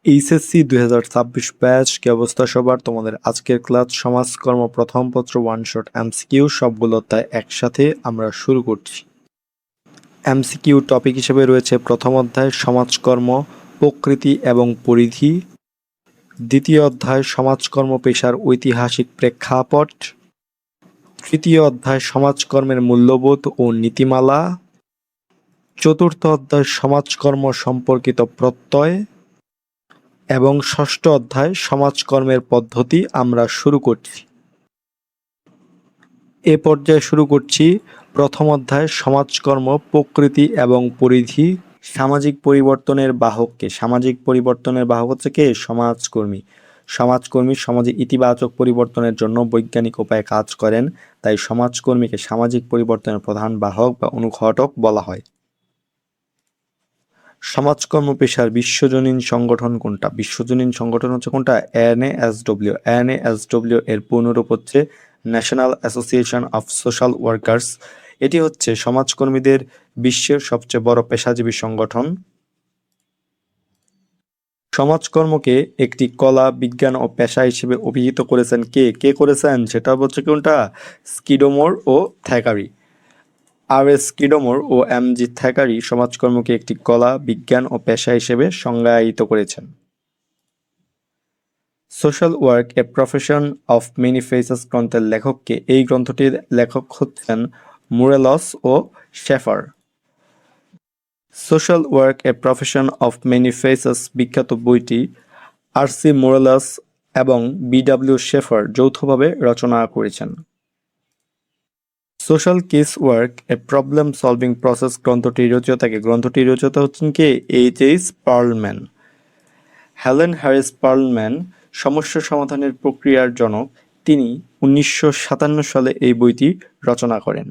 HSC 2026 batch কি অবস্থা সবার? তোমাদের আজকের ক্লাস সমাজকর্ম প্রথম পত্র ওয়ান শট এমসিকিউ সবগুলো তাই একসাথে আমরা শুরু করছি। এমসিকিউ টপিক হিসেবে রয়েছে প্রথম অধ্যায় সমাজকর্ম প্রকৃতি এবং পরিধি, দ্বিতীয় অধ্যায় সমাজকর্ম পেশার ঐতিহাসিক প্রেক্ষাপট, তৃতীয় অধ্যায় সমাজকর্মের মূল্যবোধ ও নীতিমালা, চতুর্থ অধ্যায় সমাজকর্ম সম্পর্কিত প্রত্যয় এবং ষষ্ঠ অধ্যায় সমাজকর্মের পদ্ধতি আমরা শুরু করছি। এ পর্যায়ে শুরু করছি প্রথম অধ্যায় সমাজকর্ম প্রকৃতি এবং পরিধি। সামাজিক পরিবর্তনের বাহককে, সামাজিক পরিবর্তনের বাহক হচ্ছে কে? সমাজকর্মী। সমাজকর্মী সমাজে ইতিবাচক পরিবর্তনের জন্য বৈজ্ঞানিক উপায়ে কাজ করেন, তাই সমাজকর্মীকে সামাজিক পরিবর্তনের প্রধান বাহক বা অনুঘটক বলা হয়। সমাজকর্ম পেশার বিশ্বজনীন সংগঠন কোনটা? বিশ্বজনীন সংগঠন হচ্ছে কোনটা? এনএএসডব্লিউ। এনএএসডব্লিউ এর পূর্ণরূপ হচ্ছে national association of social workers. এটি হচ্ছে সমাজকর্মীদের বিশ্বের সবচেয়ে বড় পেশাজীবী সংগঠন। সমাজকর্মকে একটি কলা, বিজ্ঞান ও পেশা হিসেবে অভিহিত করেছেন কে? কে করেছেন? সেটা হচ্ছে কোনটা? স্কিডমোর ও থ্যাকারি। আর.এস. স্কিডমোর ও এম.জি. থ্যাকারি সমাজকর্মকে একটি কলা, বিজ্ঞান ও পেশা হিসেবে সংজ্ঞায়িত করেছেন। Social work a profession of many faces গ্রন্থের লেখককে? এই গ্রন্থটির লেখক হচ্ছেন মোরেলস ও Sheafor. Social work a profession of many faces বিখ্যাত বইটি আর.সি. মোরেলস এবং বি.ডব্লিউ. শেফার যৌথভাবে রচনা করেছেন। Social case work a problem solving process গ্রন্থটির রচয়িতাকে? গ্রন্থটির রচয়িতা হচ্ছেন কে? এইচ.এইচ. পার্লম্যান। হেলেন হ্যারিস পার্লম্যান সমস্যা সমাধানের প্রক্রিয়ার জনক। তিনি 1957 সালে এই বইটি রচনা করেন।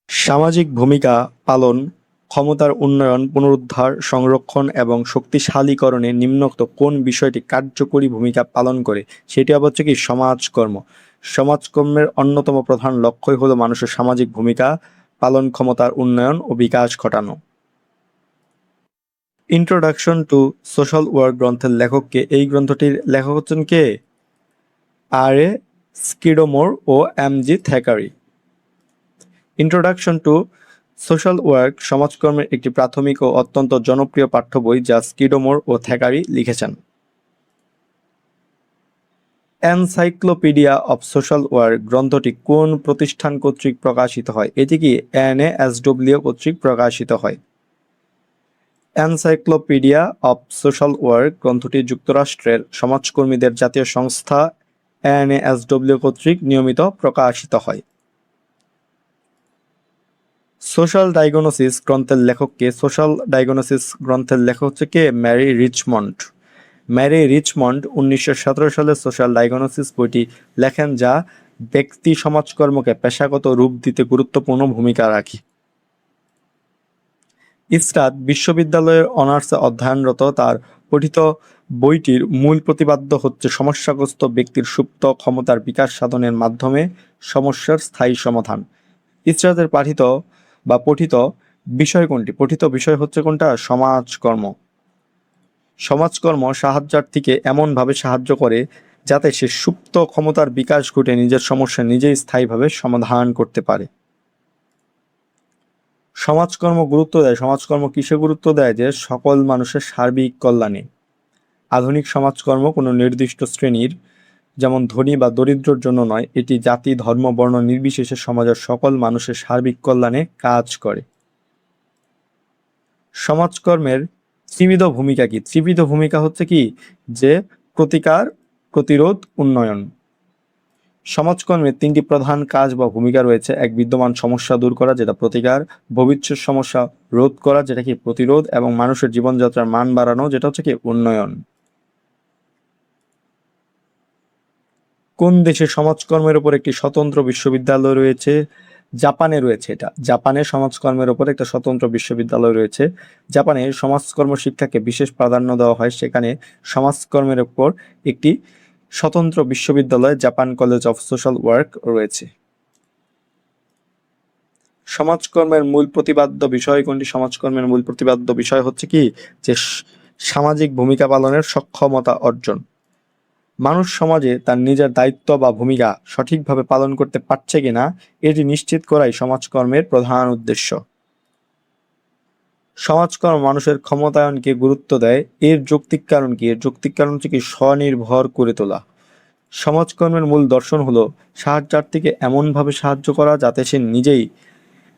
সামাজিক ভূমিকা পালন, ক্ষমতার উন্নয়ন, পুনরুদ্ধার, সংরক্ষণ এবং শক্তিশালীকরণে নিম্নোক্ত কোন বিষয়টি কার্যকরী ভূমিকা পালন করে? সেটি আবার হচ্ছে কি? সমাজকর্ম। সমাজকর্মের অন্যতম প্রধান লক্ষ্যই হলো মানুষের সামাজিক ভূমিকা পালন, ক্ষমতার উন্নয়ন ও বিকাশ ঘটানো। ইন্ট্রোডাকশন টু সোশ্যাল ওয়ার্ক গ্রন্থের লেখককে? এই গ্রন্থটির লেখক হচ্ছেন কে? আর.এ. স্কিডমোর ও M G. Thackeray. Introduction to social work সমাজকর্মের একটি প্রাথমিক ও অত্যন্ত জনপ্রিয় পাঠ্য বই যা স্কিডমোর ও থ্যাকারি লিখেছেন। এনসাইক্লোপিডিয়া অফ সোশ্যাল ওয়ার্ক গ্রন্থটি কোন প্রতিষ্ঠান কর্তৃক প্রকাশিত হয়? এটি কি এনএএসডব্লিউ কর্তৃক প্রকাশিত হয়। এনসাইক্লোপিডিয়া অফ সোশ্যাল ওয়ার্ক গ্রন্থটি যুক্তরাষ্ট্রের সমাজকর্মীদের জাতীয় সংস্থা এনএএসডব্লিউ কর্তৃক নিয়মিত প্রকাশিত হয়। সোশ্যাল ডায়াগনোসিস গ্রন্থের লেখককে? সোশ্যাল ডায়াগনোসিস গ্রন্থের লেখক হচ্ছে কে? Mary Richmond. ম্যারি রিচমন্ড 1917 সালে সোশ্যাল ডায়াগনোসিস বইটি লেখেন, যা ব্যক্তি সমাজকর্মকে পেশাগত রূপ দিতে গুরুত্বপূর্ণ ভূমিকা রাখে। ইসরাত বিশ্ববিদ্যালয়ের অনার্সে অধ্যয়নরত তার পঠিত বইটির মূল প্রতিপাদ্য হচ্ছে সমস্যাগ্রস্ত ব্যক্তির সুপ্ত ক্ষমতার বিকাশ সাধনের মাধ্যমে সমস্যার স্থায়ী সমাধান। ইসরাতের পঠিত বিষয় কোনটি? পঠিত বিষয় হচ্ছে কোনটা? সমাজকর্ম। সমাজকর্ম সাহায্যার্থীকে এমনভাবে সাহায্য করে যাতে সে সুপ্ত ক্ষমতার বিকাশ ঘটে নিজের সমস্যা নিজেই স্থায়ীভাবে সমাধান করতে পারে। সমাজকর্ম গুরুত্ব দেয়, সমাজকর্ম কিসে গুরুত্ব দেয়? যে সকল মানুষের সার্বিক কল্যাণে। আধুনিক সমাজকর্ম কোনো নির্দিষ্ট শ্রেণীর, যেমন ধনী বা দরিদ্রর জন্য নয়, এটি জাতি, ধর্ম, বর্ণ নির্বিশেষে সমাজের সকল মানুষের সার্বিক কল্যাণে কাজ করে। সমাজকর্মের ত্রিবিধ ভূমিকা কি? ত্রিবিধ ভূমিকা হচ্ছে কি? যে প্রতিকার, প্রতিরোধ, উন্নয়ন। সমাজকর্মের তিনটি প্রধান কাজ বা ভূমিকা রয়েছে। এক, বিদ্যমান সমস্যা দূর করা, যেটা প্রতিকার; ভবিষ্যৎ সমস্যা রোধ করা, যেটা কি? প্রতিরোধ; এবং মানুষের জীবনযাত্রার মান বাড়ানো, যেটা হচ্ছে কি? উন্নয়ন। কোন দেশে সমাজকর্মের উপর একটি স্বতন্ত্র বিশ্ববিদ্যালয় রয়েছে? জাপানে রয়েছে এটা। জাপানে সমাজকর্মের উপর একটা স্বতন্ত্র বিশ্ববিদ্যালয় রয়েছে। জাপানে সমাজকর্ম শিক্ষাকে বিশেষ প্রাধান্য দেওয়া হয়। সেখানে সমাজকর্মের উপর একটি স্বতন্ত্র বিশ্ববিদ্যালয়, Japan college of social work রয়েছে। সমাজকর্মের মূল প্রতিপাদ্য বিষয় কোনটি? সমাজকর্মের মূল প্রতিপাদ্য বিষয় হচ্ছে কি যে সামাজিক ভূমিকা পালনের সক্ষমতা অর্জন। মানুষ সমাজে তার নিজের দায়িত্ব বা ভূমিকা সঠিকভাবে পালন করতে পারছে কিনা এটি নিশ্চিত করাই সমাজকর্মের প্রধান উদ্দেশ্য। সমাজকর্ম মানুষের ক্ষমতায়নকে গুরুত্ব দেয়। এর যৌক্তিক কারণ কি? এর যৌক্তিক কারণ হচ্ছে কি স্বনির্ভর করে তোলা। সমাজকর্মের মূল দর্শন হলো সাহায্যার্থীকে এমনভাবে সাহায্য করা যাতে সে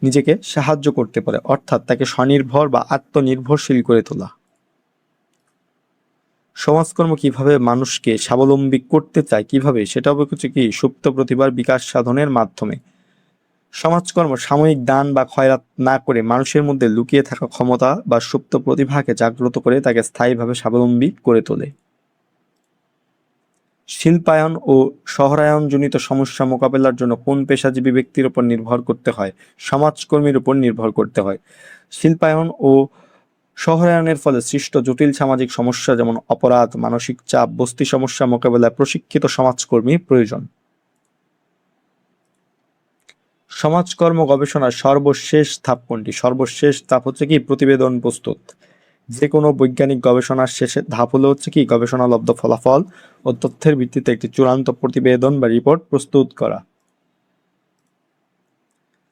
নিজেকে সাহায্য করতে পারে, অর্থাৎ তাকে স্বনির্ভর বা আত্মনির্ভরশীল করে তোলা। সমাজকর্ম কিভাবে মানুষকে স্বাবলম্বী করতে চায়, কিভাবে, সেটা হচ্ছে কি সুপ্ত প্রতিভার বিকাশ সাধনের মাধ্যমে। সমাজকর্ম সাময়িক দান বা খয়রাত না করে মানুষের মধ্যে লুকিয়ে থাকা ক্ষমতা বা সুপ্ত প্রতিভাকে জাগ্রত করে তাকে স্থায়ীভাবে স্বাবলম্বী করে তোলে। শিল্পায়ন ও শহরায়নজনিত সমস্যা মোকাবেলার জন্য কোন পেশাজীবী ব্যক্তির উপর নির্ভর করতে হয়? সমাজকর্মীর উপর নির্ভর করতে হয়। শিল্পায়ন ও শহরায়নের ফলে সৃষ্ট জটিল সামাজিক সমস্যা যেমন অপরাধ, মানসিক চাপ, বস্তি সমস্যা মোকাবেলায় প্রশিক্ষিত সমাজকর্মী প্রয়োজন। সমাজকর্ম গবেষণার সর্বশেষ ধাপ কোনটি? সর্বশেষ ধাপ হচ্ছে কি প্রতিবেদন প্রস্তুত। যে কোনো বৈজ্ঞানিক গবেষণার শেষের ধাপ হলো হচ্ছে কি গবেষণালব্ধ ফলাফল ও তথ্যের ভিত্তিতে একটি চূড়ান্ত প্রতিবেদন বা রিপোর্ট প্রস্তুত করা।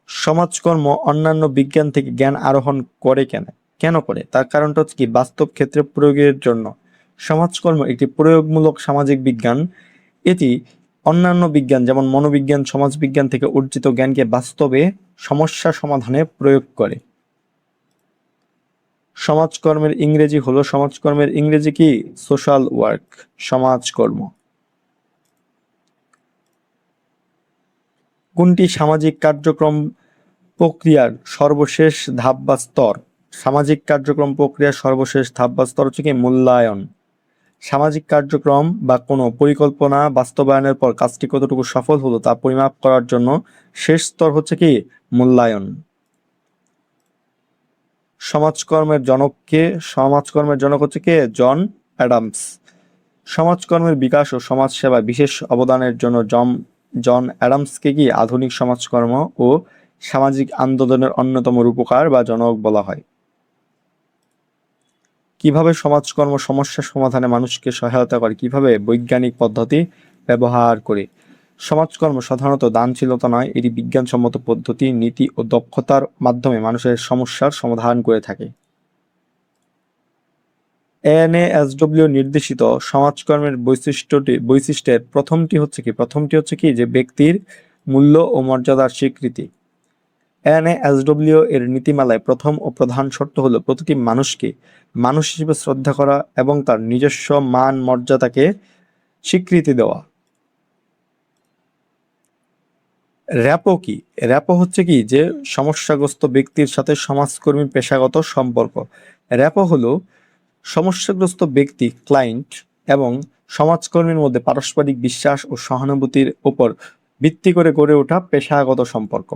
সমাজকর্ম অন্যান্য বিজ্ঞান থেকে জ্ঞান আরোহণ করে কেন করে? তার কারণটা হচ্ছে কি বাস্তব ক্ষেত্রে প্রয়োগের জন্য। সমাজকর্ম একটি প্রয়োগমূলক সামাজিক বিজ্ঞান। এটি অন্যান্য বিজ্ঞান যেমন মনোবিজ্ঞান, সমাজবিজ্ঞান থেকে অর্জিত জ্ঞানকে বাস্তবে সমস্যা সমাধানে প্রয়োগ করে। সমাজকর্মের ইংরেজি হলো, সমাজকর্মের ইংরেজি কি? Social work. সমাজকর্ম কোনটি সামাজিক কার্যক্রম প্রক্রিয়ার সর্বশেষ ধাপ বা স্তর? সামাজিক কার্যক্রম প্রক্রিয়ার সর্বশেষ ধাপ বা স্তর হচ্ছে কি মূল্যায়ন। সামাজিক কার্যক্রম বা কোনো পরিকল্পনা বাস্তবায়নের পর কাজটি কতটুকু সফল হলো তা পরিমাপ করার জন্য শেষ স্তর হচ্ছে কি মূল্যায়ন। সমাজকর্মের জনক কে? সমাজকর্মের জনক হচ্ছে কে? জন অ্যাডামস। সমাজকর্মের বিকাশ ও সমাজ সেবায় বিশেষ অবদানের জন্য জন অ্যাডামসকে কি আধুনিক সমাজকর্ম ও সামাজিক আন্দোলনের অন্যতম রূপকার বা জনক বলা হয়। কিভাবে সমাজকর্ম সমস্যা সমাধানে মানুষকে সহায়তা করে? কিভাবে? বৈজ্ঞানিক পদ্ধতি ব্যবহার করে। সমাজকর্ম সাধারণত দানশীলতা নয়, এটি বিজ্ঞানসম্মত পদ্ধতি, নীতি ও দক্ষতার মাধ্যমে মানুষের সমস্যার সমাধান করে থাকে। এনএএসডব্লিউ নির্দেশিত সমাজকর্মের বৈশিষ্ট্যের প্রথমটি হচ্ছে কি যে ব্যক্তির মূল্য ও মর্যাদার স্বীকৃতি। এনএএসডব্লিউ এর নীতিমালায় প্রথম ও প্রধান শর্ত হলো প্রতিটি মানুষকে মানুষ হিসেবে শ্রদ্ধা করা এবং তার নিজস্ব মান মর্যাদাকে স্বীকৃতি দেওয়া। র্যাপো কি? র্যাপো হচ্ছে কি যে সমস্যাগ্রস্ত ব্যক্তির সাথে সমাজকর্মীর পেশাগত সম্পর্ক। র্যাপো হলো সমস্যাগ্রস্ত ব্যক্তি, ক্লায়েন্ট এবং সমাজকর্মীর মধ্যে পারস্পরিক বিশ্বাস ও সহানুভূতির উপর ভিত্তি করে গড়ে ওঠা পেশাগত সম্পর্ক।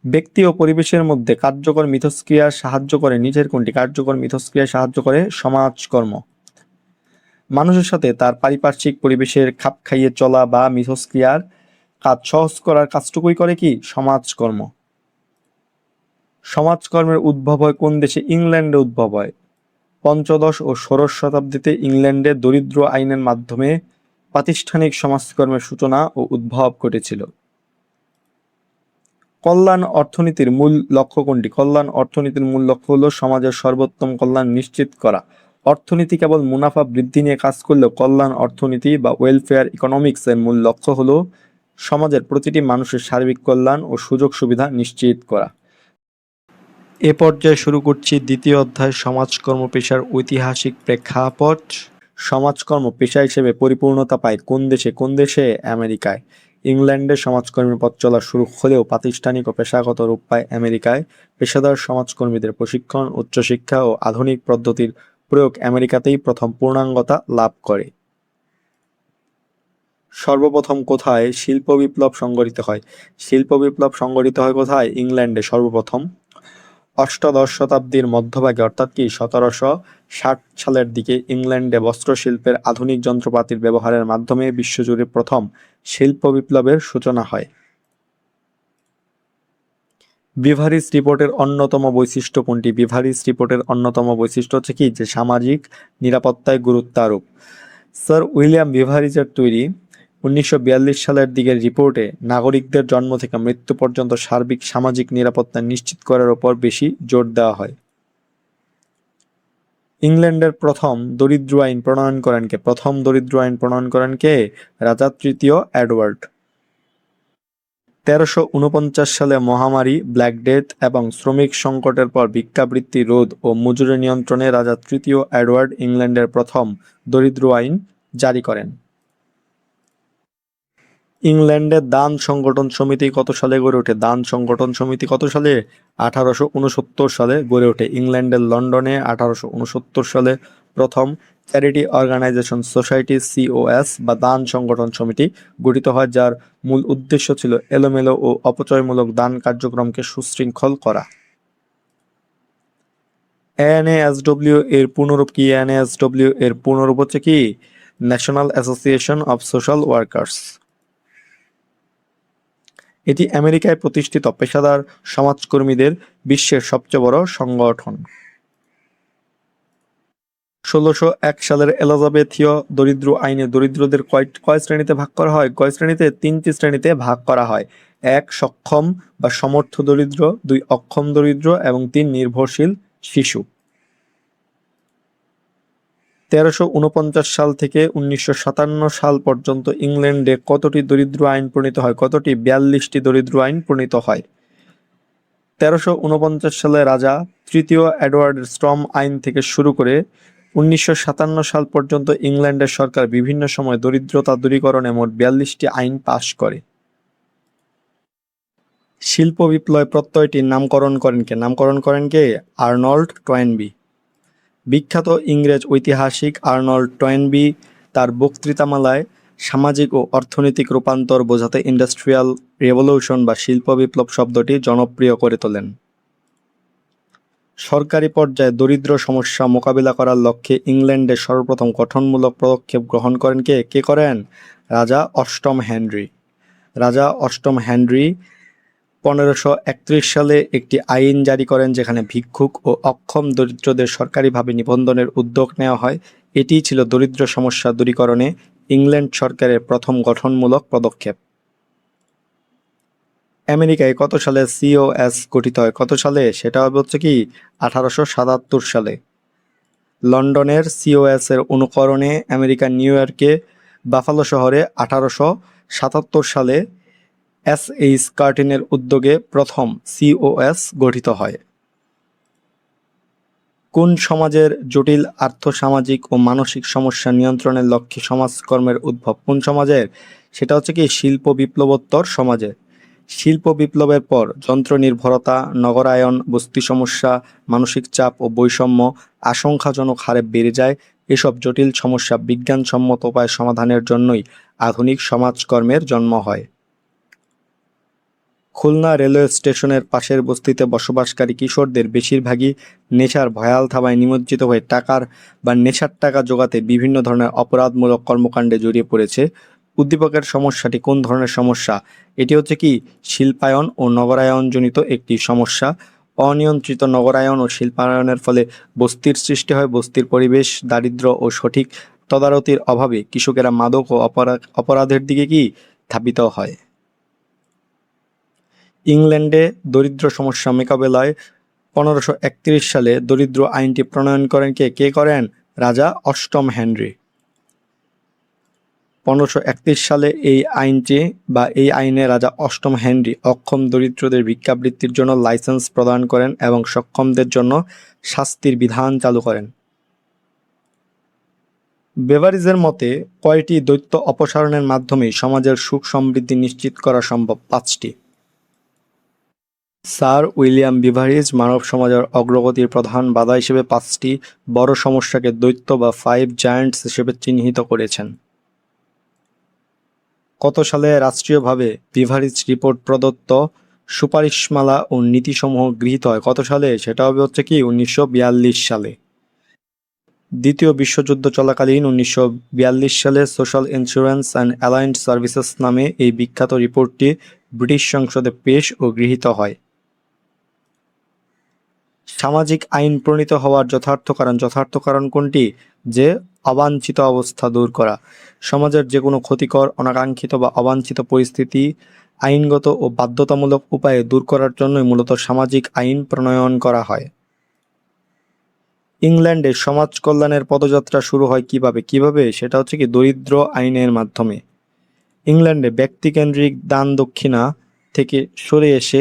ব্যক্তি ও পরিবেশের মধ্যে কার্যকর মিথস্ক্রিয়ায় সাহায্য করে নিচের কোনটি? কার্যকর মিথস্ক্রিয়ায় সাহায্য করে সমাজকর্ম। মানুষের সাথে তার পারিপার্শ্বিক পরিবেশের খাপ খাইয়ে চলা বা মিথস্ক্রিয়ার কাজ সহজ করার কাজটুকুই করে কি সমাজকর্ম। সমাজকর্মের উদ্ভব হয় কোন দেশে? ইংল্যান্ডে উদ্ভব হয়। পঞ্চদশ ও ষোড়শ শতাব্দীতে ইংল্যান্ডে দরিদ্র আইনের মাধ্যমে প্রাতিষ্ঠানিক সমাজকর্মের সূচনা ও উদ্ভব ঘটেছিল। কল্যাণ অর্থনীতির মূল লক্ষ্য কোনটি? কল্যাণ অর্থনীতির মূল লক্ষ্য হলো সমাজের সর্বোত্তম কল্যাণ নিশ্চিত করা। অর্থনীতি কেবল মুনাফা বৃদ্ধি নিয়ে কাজ করলেও কল্যাণ অর্থনীতি বা ওয়েলফেয়ার ইকোনমিক্স এর মূল লক্ষ্য হলো সমাজের প্রতিটি মানুষের সার্বিক কল্যাণ ও সুযোগ সুবিধা নিশ্চিত করা। এ পর্যায়ে শুরু করছি দ্বিতীয় অধ্যায়, সমাজকর্ম পেশার ঐতিহাসিক প্রেক্ষাপট। সমাজকর্ম পেশা হিসেবে পরিপূর্ণতা পায় কোন দেশে? কোন দেশে? আমেরিকায়। ইংল্যান্ডে সমাজকর্মীর পথ চলা শুরু হলেও প্রাতিষ্ঠানিক ও পেশাগত রূপ পায় আমেরিকায়। পেশাদার সমাজকর্মীদের প্রশিক্ষণ, উচ্চশিক্ষা ও আধুনিক পদ্ধতির প্রয়োগ আমেরিকাতেই প্রথম পূর্ণাঙ্গতা লাভ করে। সর্বপ্রথম কোথায় শিল্প বিপ্লব সংঘটিত হয়? শিল্প বিপ্লব সংঘটিত হয় কোথায়? ইংল্যান্ডে সর্বপ্রথম। অষ্টাদশ শতাব্দীর মধ্যভাগে অর্থাৎ কি 1760 সালের দিকে ইংল্যান্ডে বস্ত্রশিল্পের আধুনিক যন্ত্রপাতির ব্যবহারের মাধ্যমে বিশ্বজুড়ে প্রথম শিল্প বিপ্লবের সূচনা হয়। বিভারিজ রিপোর্টের অন্যতম বৈশিষ্ট্য কোনটি? বিভারিজ রিপোর্টের অন্যতম বৈশিষ্ট্য হচ্ছে কি যে সামাজিক নিরাপত্তায় গুরুত্ব আরোপ। স্যার উইলিয়াম বিভারিজের তৈরি 1942 সালের দিকের রিপোর্টে নাগরিকদের জন্ম থেকে মৃত্যু পর্যন্ত সার্বিক সামাজিক নিরাপত্তা নিশ্চিত করার উপর বেশি জোর দেওয়া হয়। ইংল্যান্ডের প্রথম দরিদ্র আইন প্রণয়ন করেন কে? প্রথম দরিদ্র আইন প্রণয়ন করেন কে? রাজা তৃতীয় এডওয়ার্ড। 1349 সালে মহামারী, ব্ল্যাক ডেথ এবং শ্রমিক সংকটের পর ভিক্ষাবৃত্তি রোধ ও মজুরি নিয়ন্ত্রণে রাজা তৃতীয় এডওয়ার্ড ইংল্যান্ডের প্রথম দরিদ্র আইন জারি করেন। ইংল্যান্ডের দান সংগঠন সমিতি কত সালে গড়ে ওঠে? দান সংগঠন সমিতি কত সালে? 1869 সালে গড়ে ওঠে। ইংল্যান্ডের লন্ডনে 1869 সালে প্রথম চ্যারিটি অর্গানাইজেশন সোসাইটি সিওএস বা দান সংগঠন সমিতি গঠিত হয়, যার মূল উদ্দেশ্য ছিল এলোমেলো ও অপচয়মূলক দান কার্যক্রমকে সুশৃঙ্খল করা। এনএএসডব্লিউ এর পূর্ণরূপ কি? এনএএসডব্লিউ এর পূর্ণরূপ হচ্ছে কি national association of social workers. এটি আমেরিকায় প্রতিষ্ঠিত পেশাদার সমাজকর্মীদের বিশ্বের সবচেয়ে বড় সংগঠন। 1601 সালের এলিজাবেথীয় দরিদ্র আইনে দরিদ্রদের কয় শ্রেণীতে ভাগ করা হয়? কয় শ্রেণীতে? 3টি শ্রেণীতে ভাগ করা হয়। 1 সক্ষম বা সমর্থ দরিদ্র, 2 অক্ষম দরিদ্র এবং 3 নির্ভরশীল শিশু। 1349 সাল থেকে 1957 সাল পর্যন্ত ইংল্যান্ডে কতটি দরিদ্র আইন প্রণীত হয়? কতটি? 42টি দরিদ্র আইন প্রণীত হয়। 1349 সালে রাজা তৃতীয় এডওয়ার্ডের শ্রম আইন থেকে শুরু করে 1957 সাল পর্যন্ত ইংল্যান্ডের সরকার বিভিন্ন সময় দরিদ্রতা দূরীকরণে মোট 42টি আইন পাশ করে। শিল্প বিপ্লব প্রত্যয়টির নামকরণ করেন কে? নামকরণ করেন কে? Arnold Toynbee. বিখ্যাত ইংরেজ ঐতিহাসিক আর্নল্ড টয়েনবি তার বক্তৃতামালায় সামাজিক ও অর্থনৈতিক রূপান্তর বোঝাতে ইন্ডাস্ট্রিয়াল রেভলিউশন বা শিল্প বিপ্লব শব্দটি জনপ্রিয় করে তোলেন। সরকারি পর্যায়ে দরিদ্র সমস্যা মোকাবিলা করার লক্ষ্যে ইংল্যান্ডে সর্বপ্রথম গঠনমূলক পদক্ষেপ গ্রহণ করেন কে? কে করেন? রাজা অষ্টম হেনরি। রাজা অষ্টম হেনরি 1531 সালে একটি আইন জারি করেন যেখানে ভিক্ষুক ও অক্ষম দরিদ্রদের সরকারিভাবে নিবন্ধনের উদ্যোগ নেওয়া হয়। এটিই ছিল দরিদ্র সমস্যা দূরীকরণে ইংল্যান্ড সরকারের প্রথম গঠনমূলক পদক্ষেপ। আমেরিকায় কত সালে সিওএস গঠিত হয়? কত সালে? সেটা হবে হচ্ছে কি 1877 সালে। লন্ডনের সিওএস এর অনুকরণে আমেরিকার নিউ ইয়র্কে বাফালো শহরে 1877 সালে এস.এইচ. কার্টিনের উদ্যোগে প্রথম সিওএস গঠিত হয়। কোন সমাজের জটিল আর্থসামাজিক ও মানসিক সমস্যা নিয়ন্ত্রণের লক্ষ্যে সমাজকর্মের উদ্ভব? কোন সমাজের? সেটা হচ্ছে কি শিল্প বিপ্লবোত্তর সমাজে। শিল্প বিপ্লবের পর যন্ত্র নির্ভরতা, নগরায়ন, বস্তি সমস্যা, মানসিক চাপ ও বৈষম্য আশঙ্কাজনক হারে বেড়ে যায়। এসব জটিল সমস্যা বিজ্ঞানসম্মত উপায় সমাধানের জন্যই আধুনিক সমাজকর্মের জন্ম হয়। খুলনা রেলওয়ে স্টেশনের পাশের বস্তিতে বসবাসকারী কিশোরদের বেশিরভাগই নেশার ভয়াল থাবায় নিমজ্জিত হয়ে টাকার বা নেশার টাকা জোগাতে বিভিন্ন ধরনের অপরাধমূলক কর্মকাণ্ডে জড়িয়ে পড়েছে। উদ্দীপকের সমস্যাটি কোন ধরনের সমস্যা? এটি হচ্ছে কি শিল্পায়ন ও নগরায়নজনিত একটি সমস্যা। অনিয়ন্ত্রিত নগরায়ন ও শিল্পায়নের ফলে বস্তির সৃষ্টি হয়। বস্তির পরিবেশ দারিদ্র্য ও সঠিক তদারতির অভাবে কৃষকেরা মাদক ও অপরাধের দিকে কি ধাবিত হয়। ইংল্যান্ডে দরিদ্র সমস্যা মোকাবেলায় 1531 সালে দরিদ্র আইনটি প্রণয়ন করেন কে? কে করেন? রাজা অষ্টম হেনরি। 1531 সালে এই আইনে রাজা অষ্টম হেনরি অক্ষম দরিদ্রদের ভিক্ষাবৃত্তির জন্য লাইসেন্স প্রদান করেন এবং সক্ষমদের জন্য শাস্তির বিধান চালু করেন। বেভারিজের মতে কয়টি দৈত্য অপসারণের মাধ্যমে সমাজের সুখ সমৃদ্ধি নিশ্চিত করা সম্ভব? 5টি। স্যার উইলিয়াম বিভারিজ মানব সমাজের অগ্রগতির প্রধান বাধা হিসেবে 5টি বড় সমস্যাকে দৈত্য বা 5 জায়ান্টস হিসেবে চিহ্নিত করেছেন। কত সালে রাষ্ট্রীয়ভাবে বিভারিজ রিপোর্ট প্রদত্ত সুপারিশমালা ও নীতিসমূহ গৃহীত হয়? কত সালে? সেটা হবে হচ্ছে কি 1942 সালে। দ্বিতীয় বিশ্বযুদ্ধ চলাকালীন 1942 সালে সোশ্যাল ইন্স্যুরেন্স অ্যান্ড অ্যালায়েন্ড সার্ভিসেস নামে এই বিখ্যাত রিপোর্টটি ব্রিটিশ সংসদে পেশ ও গৃহীত হয়। সামাজিক আইন প্রণীত হওয়ার যথার্থ কারণ কোনটি? যে অবাঞ্ছিত অবস্থা দূর করা। সমাজের যে কোনো ক্ষতিকর, অনাকাঙ্ক্ষিত বা অবাঞ্ছিত পরিস্থিতি আইনগত ও বাধ্যতামূলক উপায়ে দূর করার জন্যই মূলত সামাজিক আইন প্রণয়ন করা হয়। ইংল্যান্ডে সমাজ কল্যাণের পদযাত্রা শুরু হয় কিভাবে? সেটা হচ্ছে কি দরিদ্র আইনের মাধ্যমে। ইংল্যান্ডে ব্যক্তিকেন্দ্রিক দান দক্ষিণা থেকে সরে এসে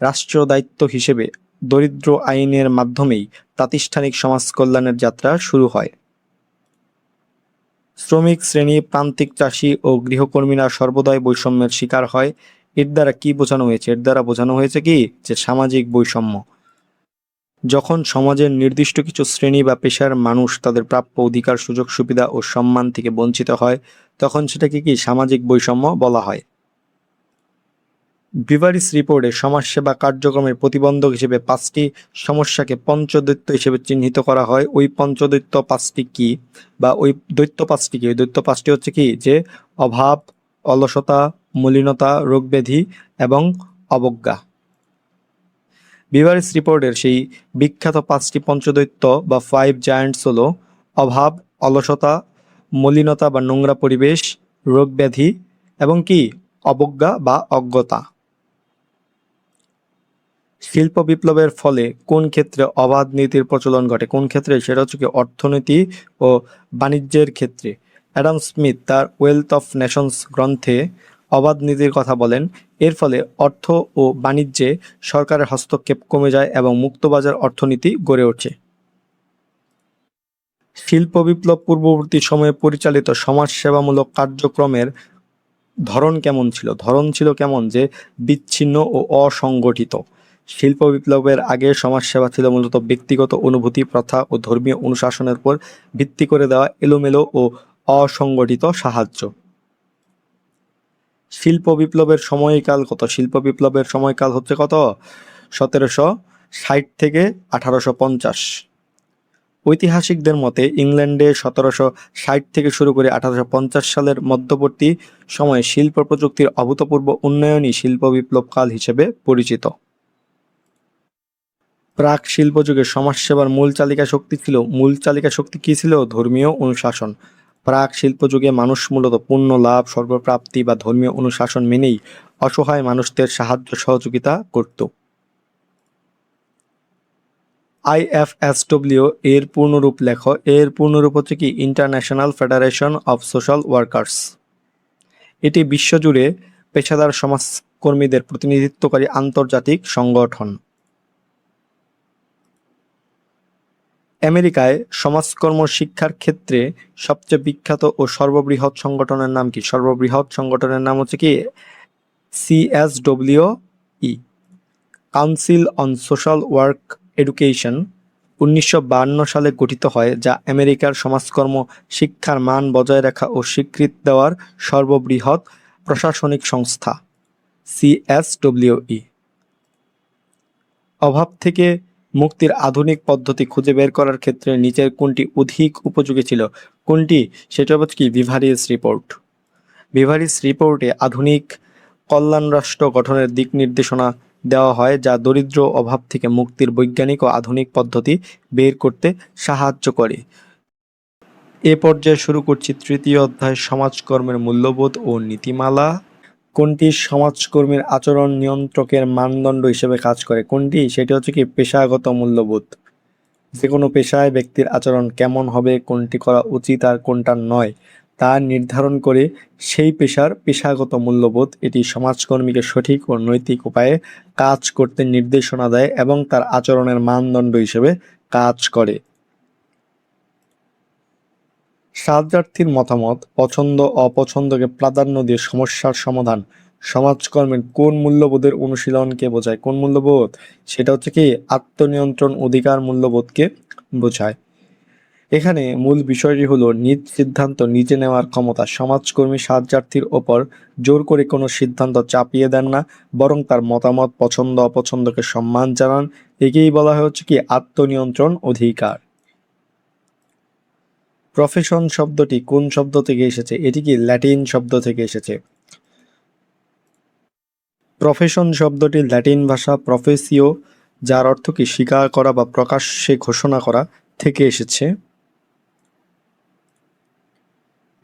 রাষ্ট্রীয় দায়িত্ব হিসেবে দরিদ্র আইনের মাধ্যমেই প্রাতিষ্ঠানিক সমাজ কল্যাণের যাত্রা শুরু হয়। শ্রমিক শ্রেণী, প্রান্তিক চাষী ও গৃহকর্মীরা সর্বদাই বৈষম্যের শিকার হয়। এর দ্বারা কি বোঝানো হয়েছে? এর দ্বারা বোঝানো হয়েছে কি যে সামাজিক বৈষম্য। যখন সমাজের নির্দিষ্ট কিছু শ্রেণী বা পেশার মানুষ তাদের প্রাপ্য অধিকার, সুযোগ সুবিধা ও সম্মান থেকে বঞ্চিত হয়, তখন সেটাকে কি সামাজিক বৈষম্য বলা হয়। ভিভারিস রিপোর্টে সমাজসেবা কার্যক্রমের প্রতিবন্ধক হিসেবে 5টি সমস্যাকে পঞ্চদৈত্য হিসেবে চিহ্নিত করা হয়। ওই পঞ্চদৈত্য 5টি কি, বা ওই দৈত্য 5টি কি? ওই দৈত্য 5টি হচ্ছে কি যে অভাব, অলসতা, মলিনতা, রোগব্যাধি এবং অবজ্ঞা। ভিভারিস রিপোর্টের সেই বিখ্যাত 5টি পঞ্চদৈত্য বা 5 জায়ান্টস হলো অভাব, অলসতা, মলিনতা বা নোংরা পরিবেশ, রোগব্যাধি এবং কি অবজ্ঞা বা অজ্ঞতা। শিল্প বিপ্লবের ফলে কোন ক্ষেত্রে অবাধ নীতির প্রচলন ঘটে? কোন ক্ষেত্রে? সেটা হচ্ছে কি অর্থনীতি ও বাণিজ্যের ক্ষেত্রে। অ্যাডাম স্মিথ তার ওয়েলথ অফ নেশনস গ্রন্থে অবাধ নীতির কথা বলেন। এর ফলে অর্থ ও বাণিজ্যে সরকারের হস্তক্ষেপ কমে যায় এবং মুক্তবাজার অর্থনীতি গড়ে ওঠে। শিল্প বিপ্লব পূর্ববর্তী সময়ে পরিচালিত সমাজসেবামূলক কার্যক্রমের ধরন কেমন ছিল? ধরন ছিল কেমন? যে বিচ্ছিন্ন ও অসংগঠিত। শিল্প বিপ্লবের আগে সমাজসেবা ছিল মূলত ব্যক্তিগত অনুভূতি, প্রথা ও ধর্মীয় অনুশাসনের উপর ভিত্তি করে দেওয়া এলোমেলো ও অসংগঠিত সাহায্য। শিল্প বিপ্লবের সময়কাল কত? শিল্প বিপ্লবের সময়কাল হচ্ছে কত? 1760 থেকে 1850। ঐতিহাসিকদের মতে ইংল্যান্ডে 1760 থেকে শুরু করে 1850 সালের মধ্যবর্তী সময়ে শিল্প প্রযুক্তির অভূতপূর্ব উন্নয়নই শিল্প বিপ্লব কাল হিসেবে পরিচিত। প্রাক শিল্পযুগে সমাজসেবার মূল চালিকা শক্তি কি ছিল? ধর্মীয় অনুশাসন। প্রাক শিল্পযুগে মানুষ মূলত পুণ্য লাভ, স্বর্গপ্রাপ্তি বা ধর্মীয় অনুশাসন মেনেই অসহায় মানুষদের সাহায্য সহযোগিতা করত। IFSW এর পূর্ণরূপ লেখো। এর পূর্ণরূপ হচ্ছে কি international federation of social workers. এটি বিশ্বজুড়ে পেশাদার সমাজকর্মীদের প্রতিনিধিত্বকারী আন্তর্জাতিক সংগঠন। আমেরিকায় সমাজকর্ম শিক্ষার ক্ষেত্রে সবচেয়ে বিখ্যাত ও সর্ববৃহৎ সংগঠনের নাম কি? সর্ববৃহৎ সংগঠনের নাম হচ্ছে কি CSWE, council on social work education. 1952 সালে গঠিত হয়, যা আমেরিকার সমাজকর্ম শিক্ষার মান বজায় রাখা ও স্বীকৃতি দেওয়ার সর্ববৃহৎ প্রশাসনিক সংস্থা। CSWE। অভাব থেকে মুক্তির আধুনিক পদ্ধতি খুঁজে বের করার ক্ষেত্রে নিচের কোনটি অধিক উপযোগী ছিল? কোনটি? সেটা হচ্ছে কি ভিভারিস রিপোর্ট। ভিভারিস রিপোর্টে আধুনিক কল্যাণ রাষ্ট্র গঠনের দিক নির্দেশনা দেওয়া হয়, যা দরিদ্র অভাব থেকে মুক্তির বৈজ্ঞানিক ও আধুনিক পদ্ধতি বের করতে সাহায্য করে। এ পর্যায়ে শুরু করছি তৃতীয় অধ্যায়, সমাজকর্মের মূল্যবোধ ও নীতিমালা। কোনটি সমাজকর্মীর আচরণ নিয়ন্ত্রকের মানদণ্ড হিসেবে কাজ করে? কোনটি? সেটি হচ্ছে কি পেশাগত মূল্যবোধ। যে কোনো পেশায় ব্যক্তির আচরণ কেমন হবে, কোনটি করা উচিত আর কোনটা নয়, তা নির্ধারণ করে সেই পেশার পেশাগত মূল্যবোধ। এটি সমাজকর্মীকে সঠিক ও নৈতিক উপায়ে কাজ করতে নির্দেশনা দেয় এবং তার আচরণের মানদণ্ড হিসেবে কাজ করে। সাহায্যার্থীর মতামত, পছন্দ অপছন্দকে প্রাধান্য দিয়ে সমস্যার সমাধান সমাজকর্মের কোন মূল্যবোধের অনুশীলনকে বোঝায়? কোন মূল্যবোধ? সেটা হচ্ছে কি আত্মনিয়ন্ত্রণ অধিকার মূল্যবোধকে বোঝায়। এখানে মূল বিষয়টি হলো নিজ সিদ্ধান্ত নিজে নেওয়ার ক্ষমতা। সমাজকর্মী সাহায্যার্থীর ওপর জোর করে কোনো সিদ্ধান্ত চাপিয়ে দেন না, বরং তার মতামত, পছন্দ অপছন্দকে সম্মান জানান। একেই বলা হয় হচ্ছে কি আত্মনিয়ন্ত্রণ অধিকার। প্রফেশন শব্দটি কোন শব্দ থেকে এসেছে? এটি কি ল্যাটিন শব্দ থেকে এসেছে। প্রফেশন শব্দটি ল্যাটিন ভাষা প্রফেসিও যার অর্থ কি স্বীকার করা বা প্রকাশ্যে ঘোষণা করা থেকে এসেছে।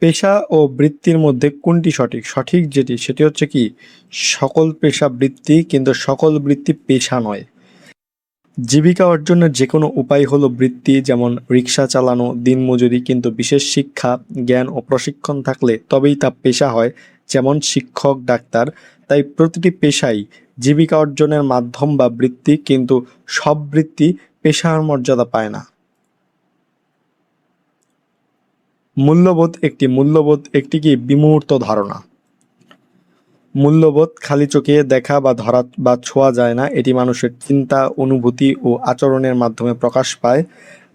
পেশা ও বৃত্তির মধ্যে কোনটি সঠিক? সঠিক যেটি সেটি হচ্ছে কি সকল পেশা বৃত্তি, কিন্তু সকল বৃত্তি পেশা নয়। জীবিকা অর্জনের যে কোনো উপায় হলো বৃত্তি, যেমন রিক্সা চালানো, দিনমজুরি, কিন্তু বিশেষ শিক্ষা, জ্ঞান ও প্রশিক্ষণ থাকলে তবেই তা পেশা হয়, যেমন শিক্ষক, ডাক্তার। তাই প্রতিটি পেশাই জীবিকা অর্জনের মাধ্যম বা বৃত্তি, কিন্তু সব বৃত্তি পেশার মর্যাদা পায় না। মূল্যবোধ একটি কি বিমূর্ত ধারণা। মূল্যবোধ খালি চোখে দেখা বা ধরা বা ছোঁয়া যায় না, এটি মানুষের চিন্তা, অনুভূতি ও আচরণের মাধ্যমে প্রকাশ পায়।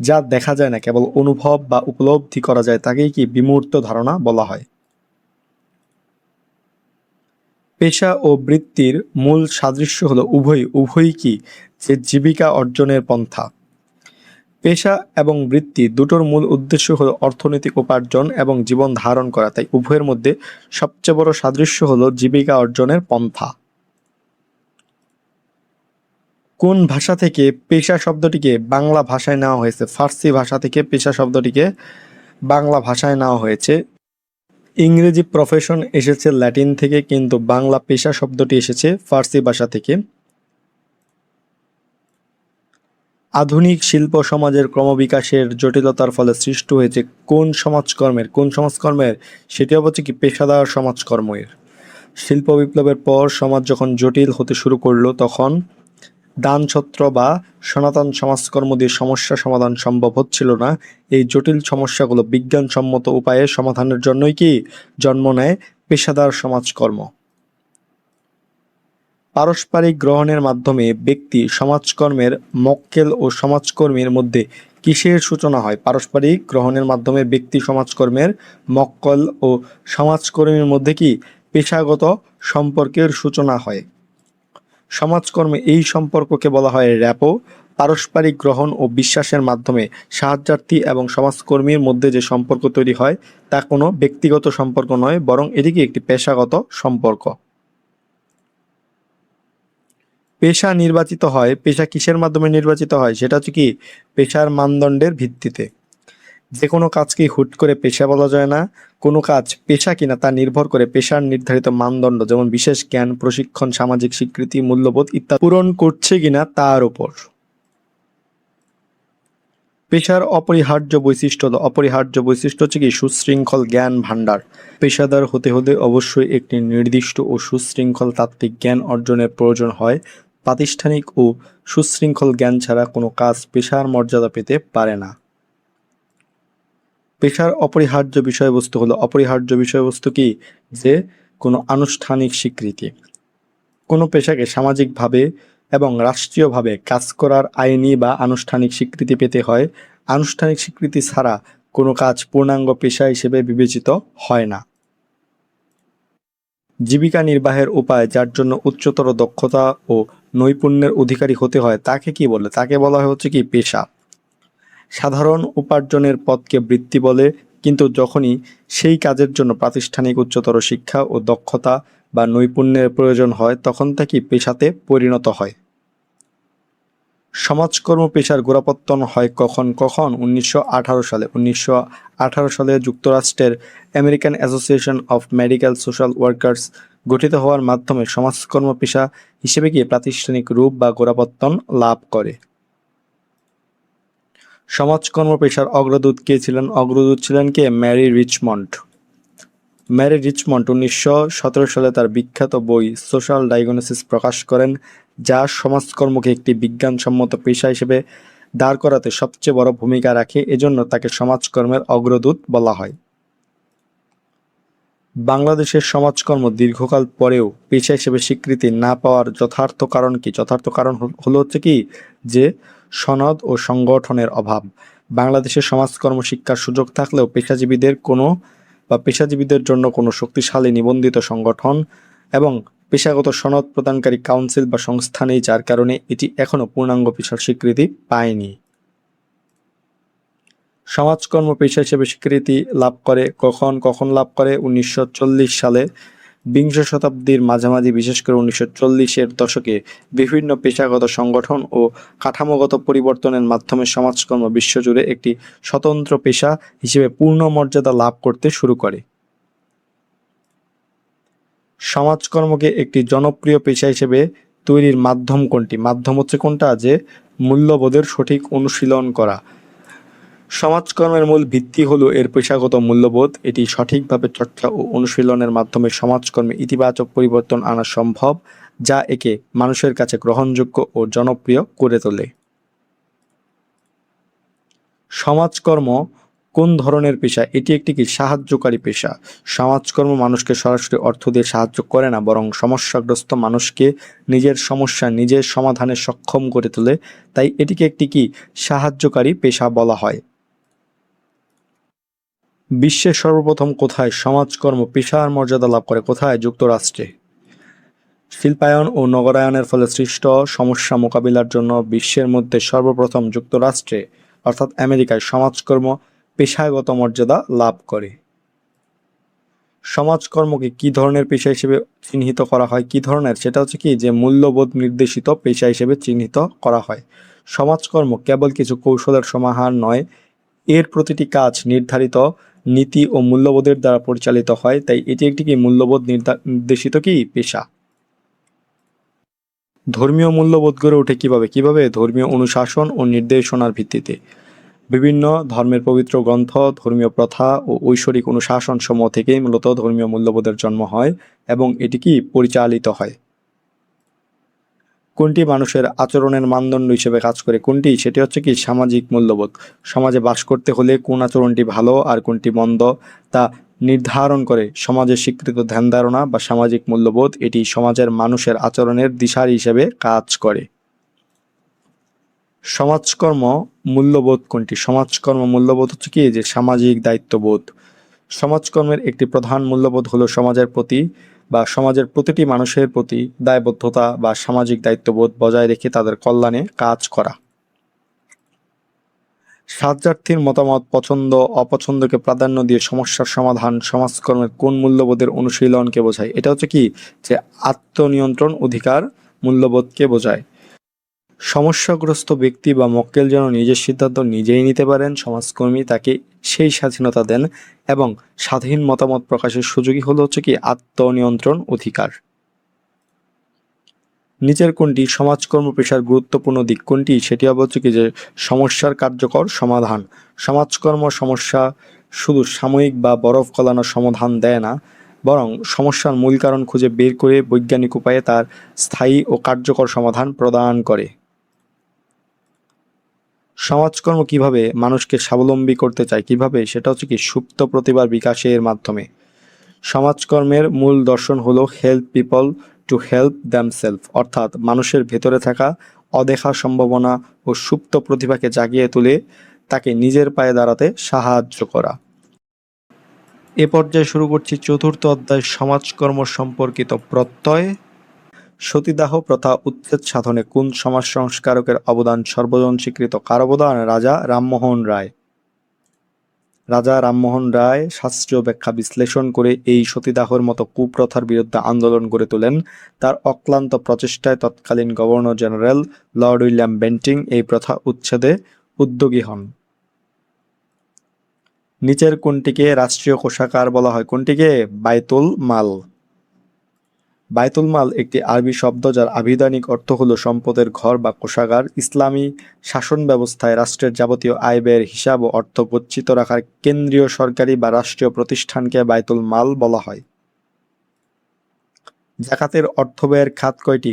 যা দেখা যায় না, কেবল অনুভব বা উপলব্ধি করা যায়, তাকেই কি বিমূর্ত ধারণা বলা হয়। পেশা ও বৃত্তির মূল সাদৃশ্য হলো উভয়ই কি যে জীবিকা অর্জনের পন্থা। পেশা এবং বৃত্তি দুটোর মূল উদ্দেশ্য হলো অর্থনৈতিক উপার্জন এবং জীবন ধারণ করা, তাই উভয়ের মধ্যে সবচেয়ে বড় সাদৃশ্য হলো জীবিকা অর্জনের পন্থা। কোন ভাষা থেকে পেশা শব্দটিকে বাংলা ভাষায় নেওয়া হয়েছে? ফার্সি ভাষা থেকে পেশা শব্দটিকে বাংলা ভাষায় নেওয়া হয়েছে। ইংরেজি প্রফেশন এসেছে ল্যাটিন থেকে, কিন্তু বাংলা পেশা শব্দটি এসেছে ফার্সি ভাষা থেকে। আধুনিক শিল্প সমাজের ক্রমবিকাশের জটিলতার ফলে সৃষ্টি হয়েছে কোন সমাজকর্মের? সেটি হচ্ছে কি পেশাদার সমাজকর্মের। শিল্প বিপ্লবের পর সমাজ যখন জটিল হতে শুরু করলো, তখন দানছত্র বা সনাতন সমাজকর্ম দিয়ে সমস্যা সমাধান সম্ভব হচ্ছিল না। এই জটিল সমস্যাগুলো বিজ্ঞানসম্মত উপায়ে সমাধানের জন্যই কি জন্ম নেয় পেশাদার সমাজকর্ম। পারস্পরিক গ্রহণের মাধ্যমে ব্যক্তি সমাজকর্মের মক্কেল ও সমাজকর্মীর মধ্যে কিসের সূচনা হয়? পারস্পরিক গ্রহণের মাধ্যমে ব্যক্তি সমাজকর্মের মক্কেল ও সমাজকর্মীর মধ্যে কি পেশাগত সম্পর্কের সূচনা হয়। সমাজকর্মে এই সম্পর্ককে বলা হয় র্যাপো। পারস্পরিক গ্রহণ ও বিশ্বাসের মাধ্যমে সাহায্যার্থী এবং সমাজকর্মীর মধ্যে যে সম্পর্ক তৈরি হয়, তা কোনো ব্যক্তিগত সম্পর্ক নয়, বরং এটি কি একটি পেশাগত সম্পর্ক। পেশা কিসের মাধ্যমে নির্বাচিত হয়? সেটা হচ্ছে কি পেশার মানদণ্ডের ভিত্তিতে। যে কোনো কাজকেই হুট করে পেশা বলা যায় না। কোনো কাজ পেশা কিনা তা নির্ভর করে পেশার নির্ধারিত মানদণ্ড, যেমন বিশেষ জ্ঞান, প্রশিক্ষণ, সামাজিক স্বীকৃতি, মূল্যবোধ ইত্যাদি পূরণ করছে কিনা তার উপর। পেশার অপরিহার্য বৈশিষ্ট্য হচ্ছে কি সুশৃঙ্খল জ্ঞান ভাণ্ডার। পেশাদার হতে হলে অবশ্যই একটি নির্দিষ্ট ও সুশৃঙ্খল তাত্ত্বিক জ্ঞান অর্জনের প্রয়োজন হয়। প্রাতিষ্ঠানিক ও সুশৃঙ্খল জ্ঞান ছাড়া কোনো কাজ পেশার মর্যাদা পেতে পারে না। পেশার অপরিহার্য বিষয়বস্তু কি যে কোনো আনুষ্ঠানিক স্বীকৃতি। কোনো পেশাকে সামাজিকভাবে এবং রাষ্ট্রীয়ভাবে কাজ করার আইনি বা আনুষ্ঠানিক স্বীকৃতি পেতে হয়। আনুষ্ঠানিক স্বীকৃতি ছাড়া কোনো কাজ পূর্ণাঙ্গ পেশা হিসেবে বিবেচিত হয় না। জীবিকা নির্বাহের উপায় যার জন্য উচ্চতর দক্ষতা ও নৈপুণ্যের অধিকারী হতে হয়, তাকে কি বলে? তাকে বলা হয় হচ্ছে কি পেশা। সাধারণ উপার্জনের পথকে বৃত্তি বলে, কিন্তু যখনই সেই কাজের জন্য প্রাতিষ্ঠানিক উচ্চতর শিক্ষা ও দক্ষতা বা নৈপুণ্যের প্রয়োজন হয়, তখন তা কি পেশাতে পরিণত হয়। সমাজকর্ম পেশার গোড়াপত্তন হয় কখন? 1918 সালে যুক্তরাষ্ট্রের American association of medical social workers গঠিত হওয়ার মাধ্যমে সমাজকর্ম পেশা হিসেবে কি প্রাতিষ্ঠানিক রূপ বা গোড়াপত্তন লাভ করে। সমাজকর্ম পেশার অগ্রদূত ছিলেন কে? Mary Richmond. 1917 সালে তার বিখ্যাত বই সোশ্যাল ডায়াগনোসিস প্রকাশ করেন, যা সমাজকর্মকে একটি বিজ্ঞানসম্মত পেশা হিসেবে দাঁড় করাতে সবচেয়ে বড় ভূমিকা রাখে, এজন্য তাকে সমাজকর্মের অগ্রদূত বলা হয়। বাংলাদেশের সমাজকর্ম দীর্ঘকাল পরেও পেশা হিসেবে স্বীকৃতি না পাওয়ার যথার্থ কারণ কি? যথার্থ কারণ হলো হচ্ছে কি যে সনদ ও সংগঠনের অভাব। বাংলাদেশের সমাজকর্ম শিক্ষার সুযোগ থাকলেও পেশাজীবীদের জন্য কোনো শক্তিশালী নিবন্ধিত সংগঠন এবং পেশাগত সনদ প্রদানকারী কাউন্সিল বা সংস্থা নেই, যার কারণে এটি এখনও পূর্ণাঙ্গ পেশার স্বীকৃতি পায়নি। সমাজকর্ম পেশা হিসেবে স্বীকৃতি লাভ করে কখন লাভ করে? 1940 সালে বিংশ শতাব্দীর মাঝামাঝি বিশেষ করে 1940-এর দশকে বিভিন্ন পেশাগত সংগঠন ও কাঠামোগত পরিবর্তনের মাধ্যমে সমাজকর্ম বিশ্বজুড়ে একটি স্বতন্ত্র পেশা হিসেবে পূর্ণ মর্যাদা লাভ করতে শুরু করে। সমাজকর্মকে একটি জনপ্রিয় পেশা হিসেবে তৈরির মাধ্যম কোনটি? মাধ্যম হচ্ছে কোনটা? যে মূল্যবোধের সঠিক অনুশীলন করা। সমাজকর্মের মূল ভিত্তি হলো এর পেশাগত মূল্যবোধ। এটি সঠিকভাবে চর্চা ও অনুশীলনের মাধ্যমে সমাজকর্মে ইতিবাচক পরিবর্তন আনা সম্ভব, যা একে মানুষের কাছে গ্রহণযোগ্য ও জনপ্রিয় করে তোলে। সমাজকর্ম কোন ধরনের পেশা? এটি একটি কি সাহায্যকারী পেশা। সমাজকর্ম মানুষকে সরাসরি অর্থ দিয়ে সাহায্য করে না, বরং সমস্যাগ্রস্ত মানুষকে নিজের সমস্যা নিজের সমাধানে সক্ষম করে তোলে। তাই এটিকে একটি কি সাহায্যকারী পেশা বলা হয়। বিশ্বের সর্বপ্রথম কোথায় সমাজকর্ম পেশার মর্যাদা লাভ করে? কোথায়? যুক্তরাষ্ট্রে। শিল্পায়ন ও নগরায়নের ফলে সৃষ্ট সমস্যা মোকাবিলার জন্য বিশ্বের মধ্যে সর্বপ্রথম যুক্তরাষ্ট্রে অর্থাৎ আমেরিকায় সমাজকর্ম পেশাগত মর্যাদা লাভ করে। সমাজকর্মকে কি ধরনের পেশা হিসেবে চিহ্নিত করা হয়? কি ধরনের? সেটা হচ্ছে কি যে মূল্যবোধ নির্দেশিত পেশা হিসেবে চিহ্নিত করা হয়। সমাজকর্ম কেবল কিছু কৌশলের সমাহার নয়, এর প্রতিটি কাজ নির্ধারিত নীতি ও মূল্যবোধের দ্বারা পরিচালিত হয়। তাই এটি একটি কি মূল্যবোধ নির্দেশিত কি পেশা। ধর্মীয় মূল্যবোধ গড়ে ওঠে কিভাবে? ধর্মীয় অনুশাসন ও নির্দেশনার ভিত্তিতে। বিভিন্ন ধর্মের পবিত্র গ্রন্থ, ধর্মীয় প্রথা ও ঐশ্বরিক অনুশাসন সমূহ থেকেই মূলত ধর্মীয় মূল্যবোধের জন্ম হয় এবং এটি কি পরিচালিত হয়। কোনটি মানুষের আচরণের মানদণ্ড হিসেবে কাজ করে? কোনটি? সেটি হচ্ছে কি সামাজিক মূল্যবোধ। সমাজে বাস করতে হলে কোন আচরণটি ভালো আর কোনটি মন্দ তা নির্ধারণ করে সমাজের স্বীকৃত ধ্যান ধারণা বা সামাজিক মূল্যবোধ। এটি সমাজের মানুষের আচরণের দিশারি হিসেবে কাজ করে। সমাজকর্ম মূল্যবোধ কোনটি? সমাজকর্ম মূল্যবোধ হচ্ছে কি যে সামাজিক দায়িত্ববোধ। সমাজকর্মের একটি প্রধান মূল্যবোধ হলো সমাজের প্রতি বা সমাজের প্রতিটি মানুষের প্রতি দায়বদ্ধতা বা সামাজিক দায়িত্ববোধ বজায় রেখে তাদের কল্যাণে কাজ করা। সাহায্যার্থীর মতামত, পছন্দ অপছন্দকে প্রাধান্য দিয়ে সমস্যার সমাধান সমাজকর্মের কোন মূল্যবোধের অনুশীলনকে বোঝায়? এটা হচ্ছে কি যে আত্মনিয়ন্ত্রণ অধিকার মূল্যবোধকে বোঝায়। সমস্যাগ্রস্ত ব্যক্তি বা মক্কেল যেন নিজের সিদ্ধান্ত নিজেই নিতে পারেন, সমাজকর্মী তাকে সেই স্বাধীনতা দেন এবং স্বাধীন মতামত প্রকাশের সুযোগই হলো হচ্ছে কি আত্মনিয়ন্ত্রণ অধিকার। নিচের কোনটি সমাজকর্ম পেশার গুরুত্বপূর্ণ দিক? কোনটি? সেটি হবে হচ্ছে কি যে সমস্যার কার্যকর সমাধান। সমাজকর্ম সমস্যা শুধু সাময়িক বা বরফ গলানো সমাধান দেয় না, বরং সমস্যার মূল কারণ খুঁজে বের করে বৈজ্ঞানিক উপায়ে তার স্থায়ী ও কার্যকর সমাধান প্রদান করে। সমাজকর্ম কিভাবে মানুষকে স্বাবলম্বী করতে চায়? কিভাবে? সেটা হচ্ছে কি সুপ্ত প্রতিভার বিকাশের মাধ্যমে। সমাজকর্মের মূল দর্শন হলো help people to help themself, অর্থাৎ মানুষের ভেতরে থাকা অদেখা সম্ভাবনা ও সুপ্ত প্রতিভাকে জাগিয়ে তুলে তাকে নিজের পায়ে দাঁড়াতে সাহায্য করা। এ পর্যায়ে শুরু করছি চতুর্থ অধ্যায় সমাজকর্ম সম্পর্কিত প্রত্যয়। সতীদাহ প্রথা উচ্ছেদ সাধনে কোন সমাজ সংস্কারকের অবদান সর্বজন স্বীকৃত? কার অবদান? রাজা রামমোহন রায়। রাজা রামমোহন রায় শাস্ত্রীয় ব্যাখ্যা বিশ্লেষণ করে এই সতীদাহর মতো কুপ্রথার বিরুদ্ধে আন্দোলন গড়ে তোলেন। তার অক্লান্ত প্রচেষ্টায় তৎকালীন governor general Lord William Bentinck এই প্রথা উচ্ছেদে উদ্যোগী হন। নিচের কোনটিকে রাষ্ট্রীয় কোষাগার বলা হয়? কোনটিকে? বাইতুল মাল। বাইতুল মাল একটি আরবি শব্দ যার আভিধানিক অর্থ হলো সম্পদের ঘর বা কোষাগার। ইসলামী শাসন ব্যবস্থায় রাষ্ট্রের যাবতীয় আয় ব্যয়ের হিসাব ও অর্থ গচ্ছিত রাখার কেন্দ্রীয় সরকারি বা রাষ্ট্রীয় প্রতিষ্ঠানকে বাইতুল মাল বলা হয়। জাকাতের অর্থ ব্যয়ের খাত কয়টি?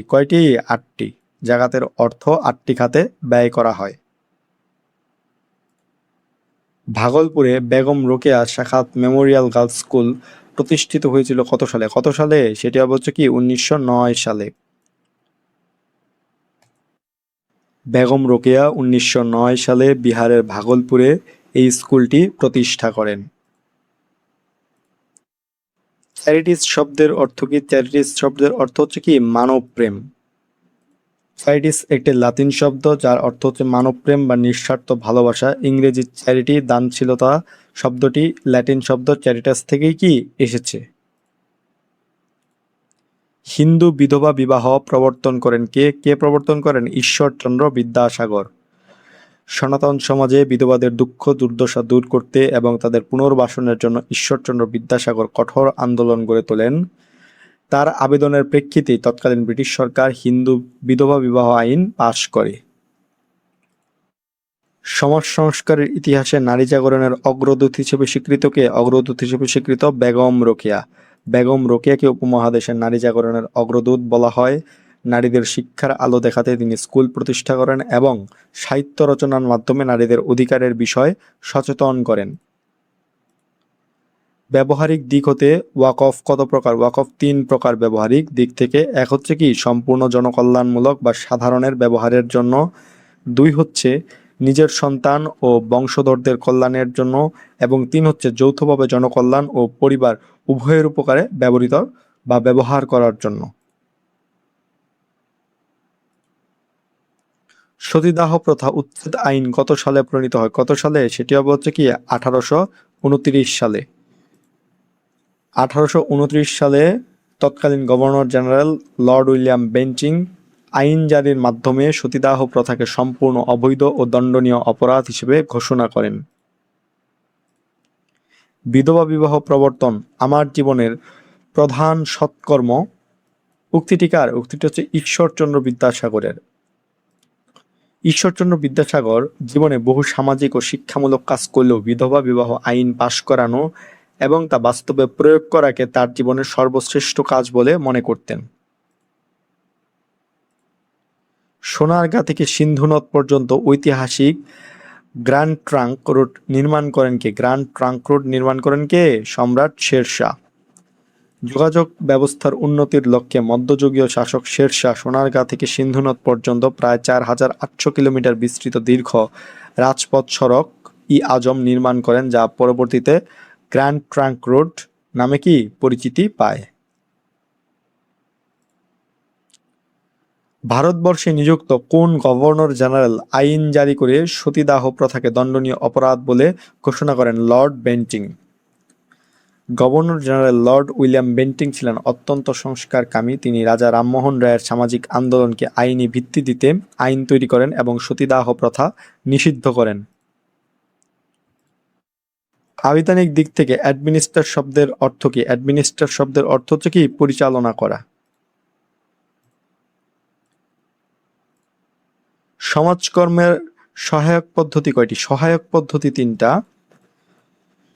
8টি। জাকাতের অর্থ 8টি খাতে ব্যয় করা হয়। ভাগলপুরে Begum Rokeya Sakhawat memorial girls school প্রতিষ্ঠিত হয়েছিল কত সালে? সেটি হচ্ছে কি 1909 সালে। বেগম রোকেয়া 1909 সালে বিহারের ভাগলপুরে এই স্কুলটি প্রতিষ্ঠা করেন। চ্যারিটিস শব্দের অর্থ কি? চ্যারিটিস শব্দের অর্থ হচ্ছে কি মানব প্রেম। চ্যারিটিস একটি লাতিন শব্দ যার অর্থ হচ্ছে মানবপ্রেম বা নিঃস্বার্থ ভালোবাসা। ইংরেজি চ্যারিটি দানশীলতা শব্দটি ল্যাটিন শব্দ চ্যারিটাস থেকেই কি এসেছে। হিন্দু বিধবা বিবাহ প্রবর্তন করেন কে? কে প্রবর্তন করেন? ঈশ্বরচন্দ্র বিদ্যাসাগর। সনাতন সমাজে বিধবাদের দুঃখ দুর্দশা দূর করতে এবং তাদের পুনর্বাসনের জন্য ঈশ্বরচন্দ্র বিদ্যাসাগর কঠোর আন্দোলন গড়ে তোলেন। তার আবেদনের প্রেক্ষিতে তৎকালীন ব্রিটিশ সরকার হিন্দু বিধবা বিবাহ আইন পাশ করে। সমাজ সংস্কারের ইতিহাসে নারী জাগরণের অগ্রদূত হিসেবে স্বীকৃত কে? অগ্রদূত হিসেবে স্বীকৃত বেগম রোকেয়া। বেগম রোকেয়াকে উপমহাদেশের নারী জাগরণের অগ্রদূত বলা হয়। নারীদের শিক্ষার আলো দেখাতে তিনি স্কুল প্রতিষ্ঠা করেন এবং সাহিত্য রচনার মাধ্যমে নারীদের অধিকারের বিষয়ে সচেতন করেন। ব্যবহারিক দিক হতে ওয়াকফ কত প্রকার? ওয়াকফ 3 প্রকার ব্যবহারিক দিক থেকে। এক হচ্ছে কি সম্পূর্ণ জনকল্যাণমূলক বা সাধারণের ব্যবহারের জন্য। 2 হচ্ছে নিজের সন্তান ও বংশধরদের কল্যাণের জন্য এবং 3 হচ্ছে যৌথভাবে জনকল্যাণ ও পরিবার উভয়ের উপকারে ব্যবহৃত বা ব্যবহার করার জন্য। সতীদাহ প্রথা উচ্ছেদ আইন কত সালে প্রণীত হয়? কত সালে? সেটি হবে হচ্ছে কি 1829 সালে। 1829 সালে তৎকালীন governor general Lord William Bentinck আইন জারির মাধ্যমে সতীদাহ প্রথাকে সম্পূর্ণ অবৈধ ও দণ্ডনীয় অপরাধ হিসেবে ঘোষণা করেন। বিধবা বিবাহ প্রবর্তন আমার জীবনের প্রধান সৎকর্ম উক্তিটি কার? উক্তিটি হচ্ছে ঈশ্বরচন্দ্র বিদ্যাসাগরের। ঈশ্বরচন্দ্র বিদ্যাসাগর জীবনে বহু সামাজিক ও শিক্ষামূলক কাজ করলেও বিধবা বিবাহ আইন পাশ করানো এবং তা বাস্তবে প্রয়োগ করাকে তার জীবনের সর্বশ্রেষ্ঠ কাজ বলে মনে করতেন। সোনারগাঁ থেকে সিন্ধু নদ পর্যন্ত ঐতিহাসিক গ্র্যান্ড ট্রাঙ্ক রোড নির্মাণ করেন কে? গ্র্যান্ড ট্রাঙ্ক রোড নির্মাণ করেন কে? সম্রাট শেরশাহ। যোগাযোগ ব্যবস্থার উন্নতির লক্ষ্যে মধ্যযুগীয় শাসক শেরশাহ সোনারগাঁ থেকে সিন্ধু নদ পর্যন্ত প্রায় 4800 কিলোমিটার বিস্তৃত দীর্ঘ রাজপথ সড়ক ই আজম নির্মাণ করেন, যা পরবর্তীতে গ্র্যান্ড ট্রাঙ্ক রোড নামে কি পরিচিতি পায়। ভারতবর্ষে নিযুক্ত কোন গভর্নর জেনারেল আইন জারি করে সতীদাহ প্রথাকে দণ্ডনীয় অপরাধ বলে ঘোষণা করেন? Lord Bentinck. Governor general Lord William Bentinck ছিলেন অত্যন্ত সংস্কারকামী। তিনি রাজা রামমোহন রায়ের সামাজিক আন্দোলনকে আইনি ভিত্তি দিতে আইন তৈরি করেন এবং সতীদাহ প্রথা নিষিদ্ধ করেন। আবিধানিক দিক থেকে অ্যাডমিনিস্টার শব্দের অর্থ কি? অ্যাডমিনিস্টার শব্দের অর্থ হচ্ছে কি পরিচালনা করা। সমাজকর্মের সহায়ক পদ্ধতি কয়টি? সহায়ক পদ্ধতি 3টা।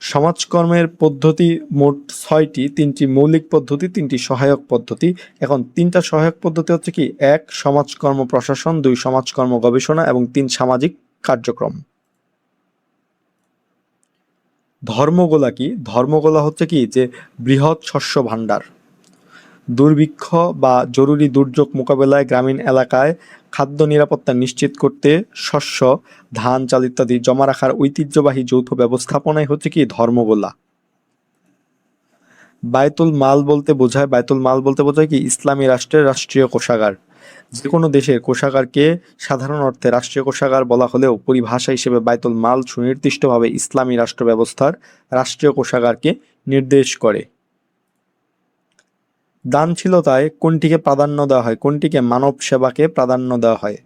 সমাজকর্মের পদ্ধতি মোট 6টি, 3টি মৌলিক পদ্ধতি, 3টি সহায়ক পদ্ধতি। এখন 3টা সহায়ক পদ্ধতি হচ্ছে কি 1 সমাজকর্ম প্রশাসন, 2 সমাজকর্ম গবেষণা এবং 3 সামাজিক কার্যক্রম। ধর্মগোলা কি? ধর্মগোলা হচ্ছে কি যে বৃহৎ শস্য ভাণ্ডার। দুর্ভিক্ষ বা জরুরি দুর্যোগ মোকাবেলায় গ্রামীণ এলাকায় খাদ্য নিরাপত্তা নিশ্চিত করতে শস্য, ধান, চাল ইত্যাদি জমা রাখার ঐতিহ্যবাহী যৌথ ব্যবস্থাপনাই হচ্ছে কি ধর্মগোলা। বায়তুল মাল বলতে বোঝায় কি ইসলামী রাষ্ট্রের রাষ্ট্রীয় কোষাগার। যে কোনো দেশের কোষাগারকে সাধারণ অর্থে রাষ্ট্রীয় কোষাগার বলা হলেও পরিভাষা হিসেবে বায়তুল মাল সুনির্দিষ্টভাবে ইসলামী রাষ্ট্র ব্যবস্থার রাষ্ট্রীয় কোষাগারকে নির্দেশ করে। দানশীলতায় কোনটিকে প্রাধান্য দেওয়া হয়? কোনটিকে? মানব সেবাকে প্রাধান্য দেওয়া হয়।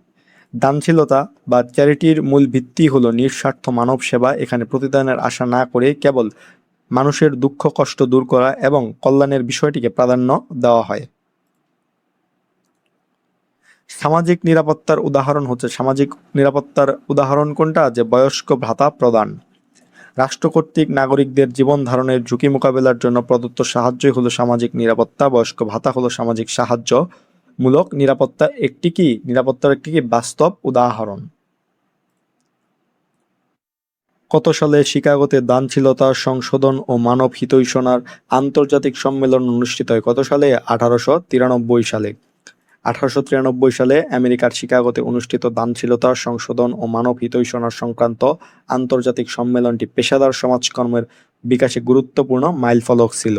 দানশীলতা বা চ্যারিটির মূল ভিত্তি হলো নিঃস্বার্থ মানব সেবা। এখানে প্রতিদানের আশা না করে কেবল মানুষের দুঃখ কষ্ট দূর করা এবং কল্যাণের বিষয়টিকে প্রাধান্য দেওয়া হয়। সামাজিক নিরাপত্তার উদাহরণ কোনটা? যে বয়স্ক ভাতা প্রদান। রাষ্ট্র কর্তৃক নাগরিকদের জীবন ধারণের ঝুঁকি মোকাবেলার জন্য প্রদত্ত সাহায্যই হলো সামাজিক নিরাপত্তা। বয়স্ক ভাতা হলো সামাজিক সাহায্যমূলক নিরাপত্তার একটি বাস্তব উদাহরণ। কত সালে শিকাগোতে দানশীলতা সংশোধন ও মানব হিতৈষণার আন্তর্জাতিক সম্মেলন অনুষ্ঠিত হয়? কত সালে? 1893 সালে। 1893 সালে আমেরিকার শিকাগোতে অনুষ্ঠিত দানশীলতা সংশোধন ও মানব হিতৈষণা সংক্রান্ত আন্তর্জাতিক সম্মেলনটি পেশাদার সমাজকর্মের বিকাশে গুরুত্বপূর্ণ মাইলফলক ছিল।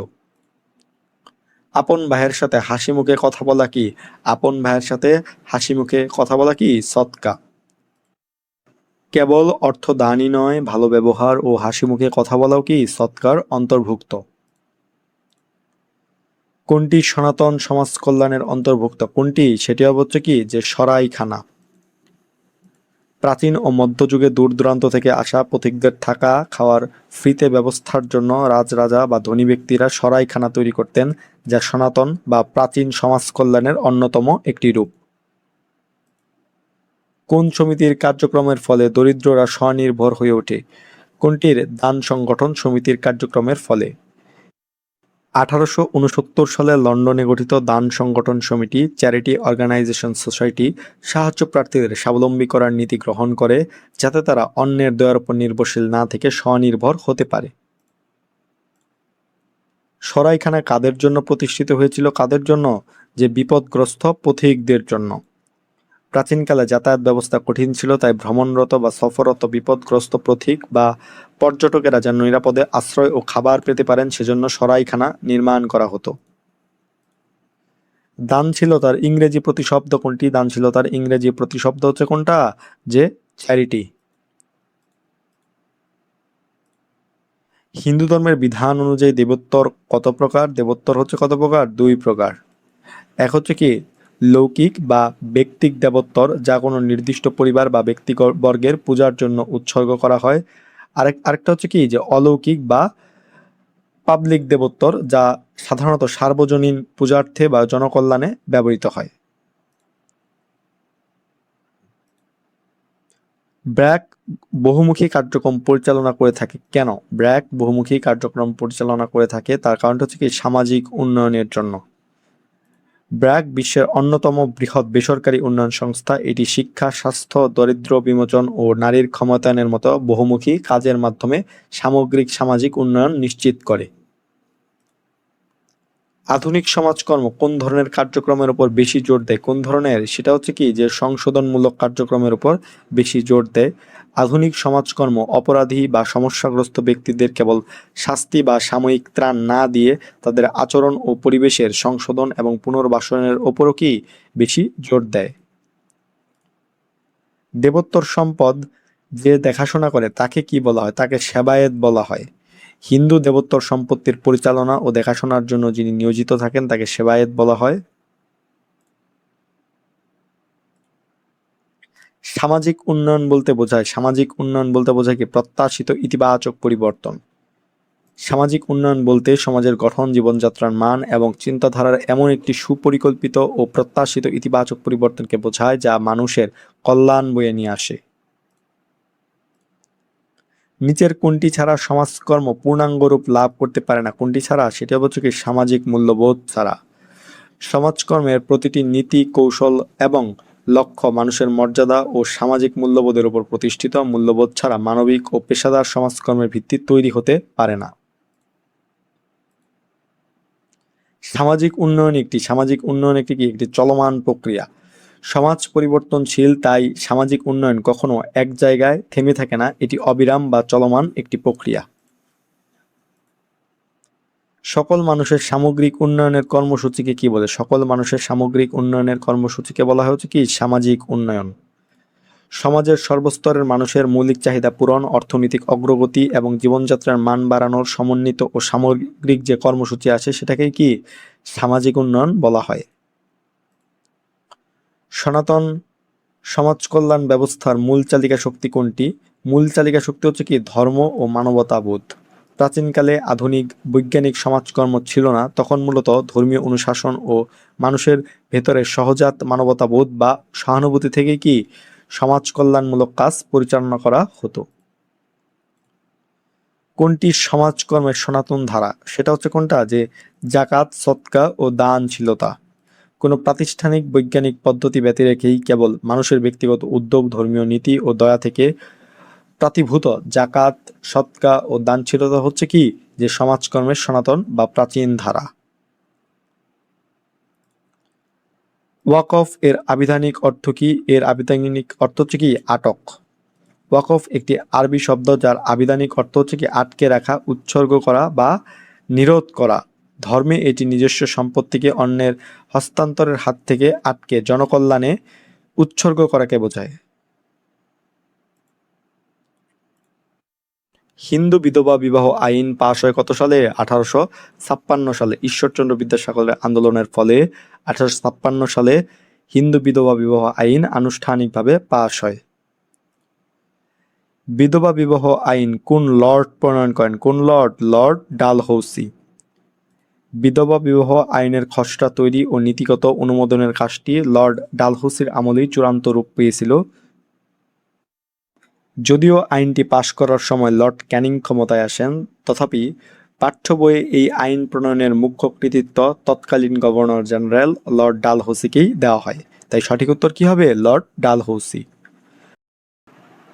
আপন ভাইয়ের সাথে হাসি মুখে কথা বলা কি? আপন ভাইয়ের সাথে হাসি মুখে কথা বলা কি সদকা। কেবল অর্থ দানই নয়, ভালো ব্যবহার ও হাসি মুখে কথা বলাও কি সদকার অন্তর্ভুক্ত। কোনটি সনাতন সমাজ কল্যাণের অন্তর্ভুক্ত? কোনটি? সেটি হচ্ছে কি যে সরাইখানা। প্রাচীন ও মধ্যযুগে দূর দূরান্ত থেকে আসা পথিকদের থাকা খাওয়ার ফ্রিতে ব্যবস্থার জন্য রাজরাজা বা ধনী ব্যক্তিরা সরাইখানা তৈরি করতেন, যা সনাতন বা প্রাচীন সমাজ কল্যাণের অন্যতম একটি রূপ। কোন সমিতির কার্যক্রমের ফলে দরিদ্ররা স্বনির্ভর হয়ে ওঠে? কোনটির? দান সংগঠন সমিতির কার্যক্রমের ফলে। 1869 সালে লন্ডনে গঠিত দান সংগঠন সমিতি চ্যারিটি অর্গানাইজেশন সোসাইটি সাহায্য প্রার্থীদের স্বাবলম্বী করার নীতি গ্রহণ করে, যাতে তারা অন্যের দয়ার উপর নির্ভরশীল না থেকে স্বনির্ভর হতে পারে। সরাইখানা কাদের জন্য প্রতিষ্ঠিত হয়েছিল? কাদের জন্য? যে বিপদগ্রস্ত পথিকদের জন্য। প্রাচীনকালে যাতায়াত ব্যবস্থা কঠিন ছিল, তাই ভ্রমণরত বা সফররত বিপদগ্রস্ত পথিক বা পর্যটকেরা যেন নিরাপদে আশ্রয় ও খাবার পেতে পারেন, সেজন্য সরাইখানা নির্মাণ করা হতো। দানশীলতার ইংরেজি প্রতিশব্দ কোনটি? দানশীলতার ইংরেজি প্রতিশব্দ হচ্ছে কোনটা? যে চ্যারিটি। হিন্দু ধর্মের বিধান অনুযায়ী দেবোত্তর কত প্রকার? দেবোত্তর হচ্ছে কত প্রকার? 2 প্রকার। এক হচ্ছে কি লৌকিক বা ব্যক্তিক দেবোত্তর, যা কোনো নির্দিষ্ট পরিবার বা ব্যক্তিবর্গের পূজার জন্য উৎসর্গ করা হয়। আরেকটা হচ্ছে কি যে অলৌকিক বা পাবলিক দেবোত্তর, যা সাধারণত সার্বজনীন পূজার্থে বা জনকল্যাণে ব্যবহৃত হয়। ব্র্যাক বহুমুখী কার্যক্রম পরিচালনা করে থাকে কেন? ব্র্যাক বহুমুখী কার্যক্রম পরিচালনা করে থাকে তার কারণটা হচ্ছে কি সামাজিক উন্নয়নের জন্য। ব্র্যাক বিশ্বের অন্যতম বৃহৎ বেসরকারি উন্নয়ন সংস্থা। এটি শিক্ষা, স্বাস্থ্য, দরিদ্র বিমোচন ও নারীর ক্ষমতায়নের মতো বহুমুখী কাজের মাধ্যমে সামগ্রিক সামাজিক উন্নয়ন নিশ্চিত করে। আধুনিক সমাজকর্ম কোন ধরনের কার্যক্রমের উপর বেশি জোর দেয়? কোন ধরনের? সেটা হচ্ছে কি যে সংশোধনমূলক কার্যক্রমের উপর বেশি জোর দেয়। আধুনিক সমাজকর্ম অপরাধী বা সমস্যাগ্রস্ত ব্যক্তিদের কেবল শাস্তি বা সাময়িক ত্রাণ না দিয়ে তাদের আচরণ ও পরিবেশের সংশোধন এবং পুনর্বাসনের ওপরও কি বেশি জোর দেয়। দেবোত্তর সম্পদ যে দেখাশোনা করে তাকে কি বলা হয়? তাকে সেবায়েত বলা হয়। হিন্দু দেবোত্তর সম্পত্তির পরিচালনা ও দেখাশোনার জন্য যিনি নিয়োজিত থাকেন তাকে সেবায়েত বলা হয়। সামাজিক উন্নয়ন বলতে বোঝায় কি প্রত্যাশিত ইতিবাচক পরিবর্তন। সামাজিক উন্নয়ন বলতে সমাজের গঠন, জীবনযাত্রার মান এবং চিন্তাধারার এমন একটি সুপরিকল্পিত ও প্রত্যাশিত ইতিবাচক পরিবর্তনকে বোঝায়, যা মানুষের কল্যাণ বয়ে নিয়ে আসে। নিচের কোনটি ছাড়া সমাজকর্ম পূর্ণাঙ্গ রূপ লাভ করতে পারে না? কোনটি ছাড়া? সেটা হচ্ছে কি সামাজিক মূল্যবোধ ছাড়া। সমাজকর্মের প্রতিটি নীতি, কৌশল এবং লক্ষ্য মানুষের মর্যাদা ও সামাজিক মূল্যবোধের উপর প্রতিষ্ঠিত। মূল্যবোধ ছাড়া মানবিক ও পেশাদার সমাজকর্মের ভিত্তি তৈরি হতে পারে না। সামাজিক উন্নয়ন একটি কি? একটি চলমান প্রক্রিয়া। সমাজ পরিবর্তনশীল, তাই সামাজিক উন্নয়ন কখনো এক জায়গায় থেমে থাকে না, এটি অবিরাম বা চলমান একটি প্রক্রিয়া। সকল মানুষের সামগ্রিক উন্নয়নের কর্মসূচিকে কি বলে? সকল মানুষের সামগ্রিক উন্নয়নের কর্মসূচিকে বলা হচ্ছে কি সামাজিক উন্নয়ন। সমাজের সর্বস্তরের মানুষের মৌলিক চাহিদা পূরণ, অর্থনৈতিক অগ্রগতি এবং জীবনযাত্রার মান বাড়ানোর সমন্বিত ও সামগ্রিক যে কর্মসূচি আছে সেটাকে কি সামাজিক উন্নয়ন বলা হয়। সনাতন সমাজ কল্যাণ ব্যবস্থার মূল চালিকা শক্তি কোনটি? মূল চালিকা শক্তি হচ্ছে কি ধর্ম ও মানবতাবোধ। প্রাচীনকালে আধুনিক বৈজ্ঞানিক সমাজকর্ম ছিল না, তখন মূলত ধর্মীয় অনুশাসন ও মানুষের ভেতরে সহজাত মানবতাবোধ বা সহানুভূতি থেকে কি সমাজ কল্যাণমূলক কাজ পরিচালনা করা হতো। কোনটি সমাজকর্মের সনাতন ধারা? সেটা হচ্ছে কোনটা? যে জাকাত, সদকা ও দানশীলতা। কোনো প্রাতিষ্ঠানিক বৈজ্ঞানিক পদ্ধতি ব্যতি রেখেই কেবল মানুষের ব্যক্তিগত উদ্যোগ, ধর্মীয় নীতি ও দয়া থেকে প্রাতিভূত জাকাত, সদকা ও দানশীলতা হচ্ছে কি যে সমাজকর্মের সনাতন বা প্রাচীন ধারা। ওয়াকফ এর আবিধানিক অর্থ কি? এর আবিধানিক অর্থ হচ্ছে কি আটক। ওয়াকফ একটি আরবি শব্দ যার আবিধানিক অর্থ হচ্ছে কি আটকে রাখা, উৎসর্গ করা বা নিরোধ করা। ধর্মে এটি নিজস্ব সম্পত্তিকে অন্যের হস্তান্তরের হাত থেকে আটকে জনকল্যাণে উৎসর্গ করাকে বোঝায়। হিন্দু বিধবা বিবাহ আইন পাশ হয় কত সালে? 1856 সালে। ঈশ্বরচন্দ্র বিদ্যাসাগরের আন্দোলনের ফলে 1856 সালে হিন্দু বিধবা বিবাহ আইন আনুষ্ঠানিকভাবে পাশ হয়। বিধবা বিবাহ আইন কোন লর্ড প্রণয়ন করেন? কোন লর্ড? লর্ড ডালহৌসি। বিধবা বিবাহ আইনের খসড়া তৈরি ও নীতিগত অনুমোদনের কাজটি লর্ড ডালহৌসির আমলেই চূড়ান্ত রূপ পেয়েছিল। যদিও আইনটি পাশ করার সময় লর্ড ক্যানিং ক্ষমতায় আসেন, তথাপি পাঠ্য বইয়ে এই আইন প্রণয়নের মুখ্য কৃতিত্ব তৎকালীন গভর্নর জেনারেল লর্ড ডালহৌসিকেই দেওয়া হয়। তাই সঠিক উত্তর কি হবে? লর্ড ডালহৌসি।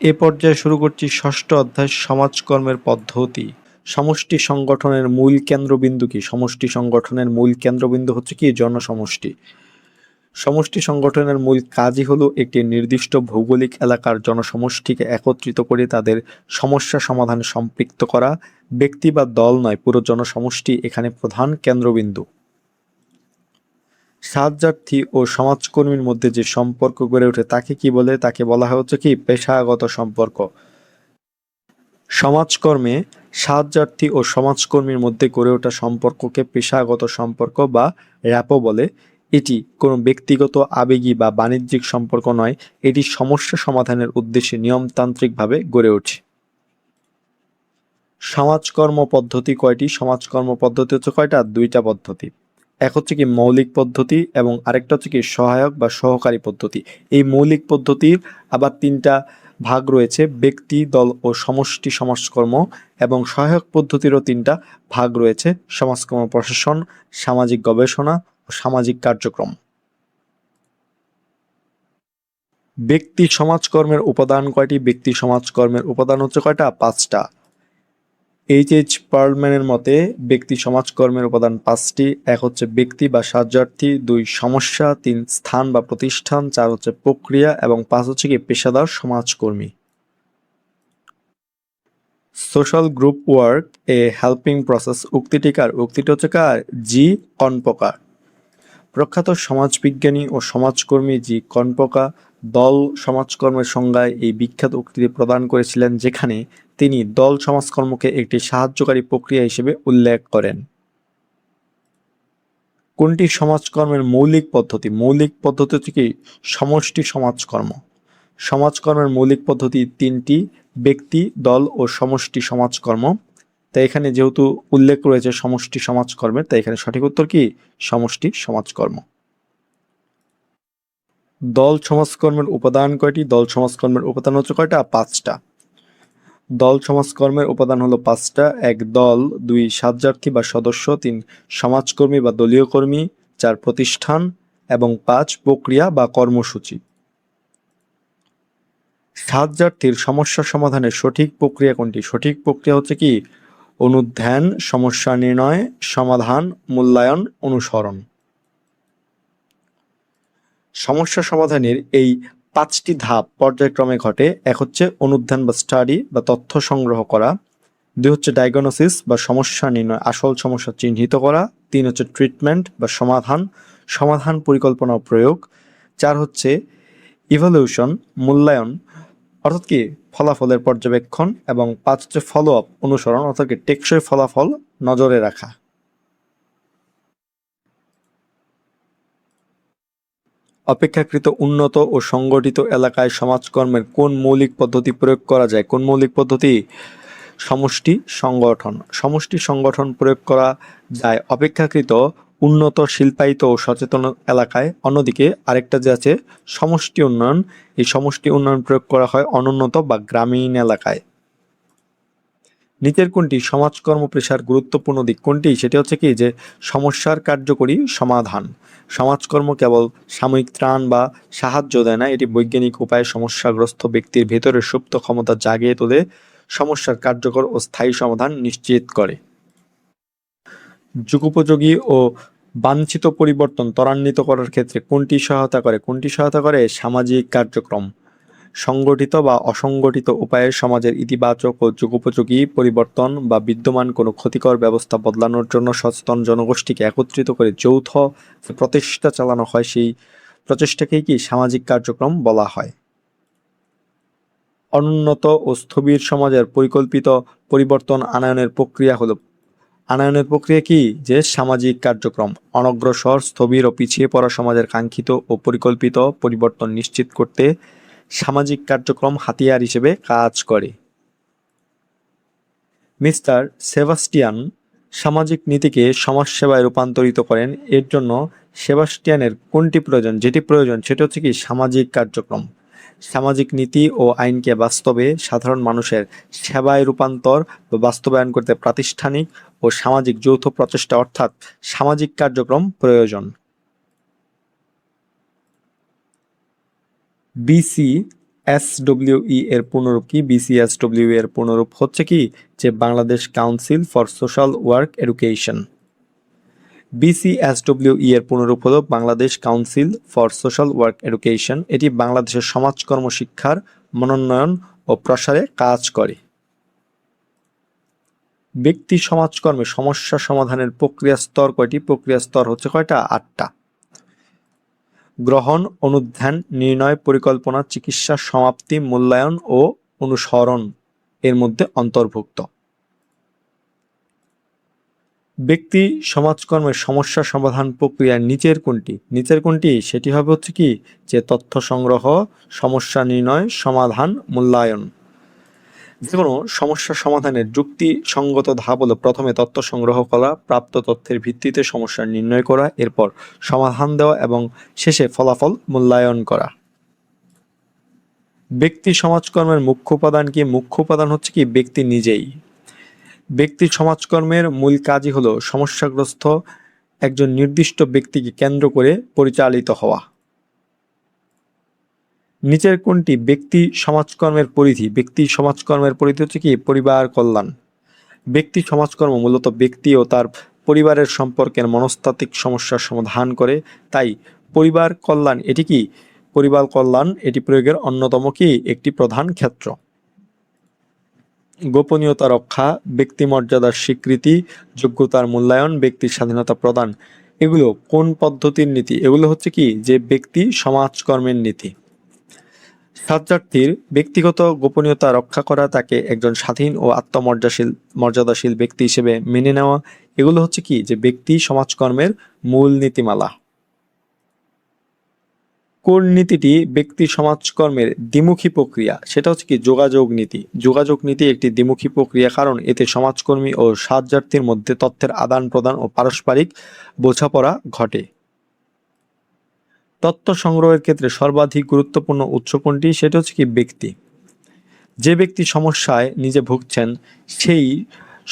এ পর্যায়ে শুরু করছি ষষ্ঠ অধ্যায় সমাজকর্মের পদ্ধতি। সমষ্টি সংগঠনের মূল কেন্দ্রবিন্দু কি? সমষ্টি সংগঠনের মূল কেন্দ্রবিন্দু হচ্ছে কি? জনসমষ্টি। সমষ্টি সংগঠনের মূল কাজই হলো একটি নির্দিষ্ট ভৌগোলিক এলাকার জনসমষ্টিকে একত্রিত করে তাদের সমস্যা সমাধানে সম্পৃক্ত করা। ব্যক্তি বা দল নয়, পুরো জনসমষ্টি এখানে প্রধান কেন্দ্রবিন্দু। সাহায্যার্থী ও সমাজকর্মীর মধ্যে যে সম্পর্ক গড়ে ওঠে তাকে কি বলে? তাকে বলা হয় হচ্ছে কি? পেশাগত সম্পর্ক। সমাজকর্মে সাহায্যার্থী ও সমাজকর্মীর মধ্যে গড়ে ওঠা সম্পর্ককে পেশাগত সম্পর্ক বা র্যাপো বলে। এটি কোনো ব্যক্তিগত, আবেগী বা বাণিজ্যিক সম্পর্ক নয়, এটি সমস্যা সমাধানের উদ্দেশ্যে নিয়মতান্ত্রিকভাবে গড়ে ওঠে। সমাজকর্ম পদ্ধতি কয়টি? সমাজকর্ম পদ্ধতি হচ্ছে কয়টা? দুইটা পদ্ধতি। এক হচ্ছে কি মৌলিক পদ্ধতি এবং আরেকটা হচ্ছে কি সহায়ক বা সহকারী পদ্ধতি। এই মৌলিক পদ্ধতির আবার তিনটা ভাগ রয়েছে: ব্যক্তি, দল ও সমষ্টি সমাজকর্ম। এবং সহায়ক পদ্ধতিরও তিনটা ভাগ রয়েছে: সমাজকর্ম প্রশাসন, সামাজিক গবেষণা ও সামাজিক কার্যক্রম। ব্যক্তি সমাজকর্মের উপাদান কয়টি? ব্যক্তি সমাজকর্মের উপাদান হচ্ছে কয়টা? 5টা। এইচ পার্লম্যানের মতে ব্যক্তি সমাজকর্মের উপাদান 5টি। এক হচ্ছে ব্যক্তি বা সাহায্যার্থী, 2 সমস্যা, 3 স্থান বা প্রতিষ্ঠান, 4 হচ্ছে প্রক্রিয়া এবং 5 হচ্ছে কি পেশাদার সমাজকর্মী। Social group work a helping process উক্তিটি কার? উক্তিটি হচ্ছে কার? জি কনপকার। প্রখ্যাত সমাজবিজ্ঞানী ও সমাজকর্মী জি কনপকা দল সমাজকর্মের সংজ্ঞায় এই বিখ্যাত উক্তিটি প্রদান করেছিলেন, যেখানে তিনি দল সমাজকর্মকে একটি সাহায্যকারী প্রক্রিয়া হিসেবে উল্লেখ করেন। কোনটি সমাজকর্মের মৌলিক পদ্ধতি? মৌলিক পদ্ধতি হচ্ছে কি সমষ্টি সমাজকর্ম। সমাজকর্মের মৌলিক পদ্ধতি 3টি: ব্যক্তি, দল ও সমষ্টি সমাজকর্ম। তাই এখানে যেহেতু উল্লেখ রয়েছে সমষ্টি সমাজকর্মের, তাই এখানে সঠিক উত্তর কি? সমষ্টি সমাজকর্ম। দল সমাজকর্মের উপাদান কয়টি? দল সমাজকর্মের উপাদান হচ্ছে কয়টা? 5টা। দল সমাজকর্মের উপাদান হলো 5টা: 1 দল, 2 সাহায্যার্থী বা সদস্য, 3 সমাজকর্মী বা দলীয় কর্মী, 4 প্রতিষ্ঠান এবং 5 প্রক্রিয়া বা কর্মসূচি। সাহায্যার্থীর সমস্যা সমাধানের সঠিক প্রক্রিয়া কোনটি? সঠিক প্রক্রিয়া হচ্ছে কি অনুধ্যান, সমস্যা নির্ণয়, সমাধান, মূল্যায়ন, অনুসরণ। সমস্যা সমাধানের এই 5টি ধাপ পর্যায়ক্রমে ঘটে। এক হচ্ছে অনুধ্যান বা স্টাডি বা তথ্য সংগ্রহ করা, 2 হচ্ছে ডায়াগনোসিস বা সমস্যা নির্ণয়, আসল সমস্যা চিহ্নিত করা, 3 হচ্ছে ট্রিটমেন্ট বা সমাধান, সমাধান পরিকল্পনা ও প্রয়োগ, 4 হচ্ছে ইভ্যালুয়েশন মূল্যায়ন অর্থাৎ কি ফলাফলের পর্যবেক্ষণ, এবং 5 হচ্ছে ফলো আপ অনুসরণ অর্থাৎ কি টেকসই ফলাফল নজরে রাখা। অপেক্ষাকৃত উন্নত ও সংগঠিত এলাকায় সমাজকর্মের কোন মৌলিক পদ্ধতি প্রয়োগ করা যায়? কোন মৌলিক পদ্ধতি? সমষ্টি সংগঠন। সমষ্টি সংগঠন প্রয়োগ করা যায় অপেক্ষাকৃত উন্নত, শিল্পায়িত ও সচেতন এলাকায়। অন্যদিকে আরেকটা যে আছে সমষ্টি উন্নয়ন, এই সমষ্টি উন্নয়ন প্রয়োগ করা হয় অনুন্নত বা গ্রামীণ এলাকায়। নিচের কোনটি সমাজকর্ম পেশার গুরুত্বপূর্ণ দিক? কোনটি? সেটি হচ্ছে কি যে সমস্যার কার্যকরী সমাধান। সমাজকর্ম কেবল সাময়িক ত্রাণ বা সাহায্য দেয় না, এটি বৈজ্ঞানিক উপায়ে সমস্যাগ্রস্ত ব্যক্তির ভেতরের সুপ্ত ক্ষমতা জাগিয়ে তোলে, সমস্যার কার্যকর ও স্থায়ী সমাধান নিশ্চিত করে। যুগোপযোগী ও বাঞ্ছিত পরিবর্তন ত্বরান্বিত করার ক্ষেত্রে কোনটি সহায়তা করে? কোনটি সহায়তা করে? সামাজিক কার্যক্রম। সংগঠিত বা অসংগঠিত উপায়ে সমাজের ইতিবাচক ও যুগোপযোগী পরিবর্তন বা বিদ্যমান কোনো ক্ষতিকর ব্যবস্থা বদলানোর জন্য সচেতন জনগোষ্ঠীকে একত্রিত করে যৌথ প্রচেষ্টা চালানো হয়, সেই প্রচেষ্টাকেই কি সামাজিক কার্যক্রম বলা হয়। অনুন্নত ও স্থবির সমাজের পরিকল্পিত পরিবর্তন আনয়নের প্রক্রিয়া কি? যে সামাজিক কার্যক্রম অনগ্রসর, স্থবির ও পিছিয়ে পড়া সমাজের কাঙ্ক্ষিত ও পরিকল্পিত পরিবর্তন নিশ্চিত করতে সামাজিক কার্যক্রম হাতিয়ার হিসেবে কাজ করে। মিস্টার সেবাস্টিয়ান সামাজিক নীতিকে সমাজসেবায় রূপান্তরিত করেন। এর জন্য সেবাস্টিয়ানের কোনটি প্রয়োজন? যেটি প্রয়োজন সেটি হচ্ছে কি সামাজিক কার্যক্রম। সামাজিক নীতি ও আইনকে বাস্তবে সাধারণ মানুষের সেবায় রূপান্তর বা বাস্তবায়ন করতে প্রাতিষ্ঠানিক ও সামাজিক যৌথ প্রচেষ্টা অর্থাৎ সামাজিক কার্যক্রম প্রয়োজন। বিসিএসডব্লিউই এর পূর্ণরূপ কি? বিসিএসডব্লিউই এর পূর্ণরূপ হচ্ছে কি যে Bangladesh council for social work education. BCSWE এর পূর্ণরূপ হলো Bangladesh council for social work education. এটি বাংলাদেশের সমাজকর্ম শিক্ষার মনোন্নয়ন ও প্রসারে কাজ করে। ব্যক্তি সমাজকর্মে সমস্যা সমাধানের প্রক্রিয়া স্তর কয়টি? প্রক্রিয়া স্তর হচ্ছে কয়টা? 8টা। গ্রহণ, অনুধ্যান, নির্ণয়, পরিকল্পনা, চিকিৎসা, সমাপ্তি, মূল্যায়ন ও অনুসরণ এর মধ্যে অন্তর্ভুক্ত। ব্যক্তি সমাজকর্মের সমস্যা সমাধান প্রক্রিয়া নিচের কোনটি? সেটি হবে হচ্ছে কি যে তথ্য সংগ্রহ, সমস্যা নির্ণয়, সমাধান, মূল্যায়ন। যে কোনো সমস্যা সমাধানের যুক্তিসঙ্গত ধাপ হলো প্রথমে তথ্য সংগ্রহ করা, প্রাপ্ত তথ্যের ভিত্তিতে সমস্যা নির্ণয় করা, এরপর সমাধান দেওয়া এবং শেষে ফলাফল মূল্যায়ন করা। ব্যক্তি সমাজকর্মের মুখ্য উপাদান কি? মুখ্য উপাদান হচ্ছে কি ব্যক্তি নিজেই। ব্যক্তি সমাজকর্মের মূল কাজই হলো সমস্যাগ্রস্ত একজন নির্দিষ্ট ব্যক্তিকে কেন্দ্র করে পরিচালিত হওয়া। নিচের কোনটি ব্যক্তি সমাজকর্মের পরিধি? ব্যক্তি সমাজকর্মের পরিধি হচ্ছে কি পরিবার কল্যাণ। ব্যক্তি সমাজকর্ম মূলত ব্যক্তি ও তার পরিবারের সম্পর্কের মনস্তাত্ত্বিক সমস্যার সমাধান করে। তাই পরিবার কল্যাণ এটি প্রয়োগের অন্যতম একটি প্রধান ক্ষেত্র। গোপনীয়তা রক্ষা, ব্যক্তি মর্যাদার স্বীকৃতি, যোগ্যতার মূল্যায়ন, ব্যক্তির স্বাধীনতা প্রদান এগুলো কোন পদ্ধতির নীতি? এগুলো হচ্ছে কি যে ব্যক্তি সমাজকর্মের নীতি। সাজ্জার্থীর ব্যক্তিগত গোপনীয়তা রক্ষা করা, তাকে একজন স্বাধীন ও মর্যাদাশীল ব্যক্তি হিসেবে মেনে নেওয়া এগুলো হচ্ছে কি যে ব্যক্তি সমাজকর্মের মূল নীতিমালা। কোন নীতিটি ব্যক্তি সমাজকর্মের দ্বিমুখী প্রক্রিয়া? সেটা হচ্ছে কি যোগাযোগ নীতি। যোগাযোগ নীতি একটি দ্বিমুখী প্রক্রিয়া, কারণ এতে সমাজকর্মী ও সাজ্জার্থীর মধ্যে তথ্যের আদান প্রদান ও পারস্পরিক বোঝাপড়া ঘটে। তথ্য সংগ্রহের ক্ষেত্রে সর্বাধিক গুরুত্বপূর্ণ উৎস কোনটি? সেটা হচ্ছে কি ব্যক্তি। যে ব্যক্তি সমস্যায় নিজে ভুগছেন সেই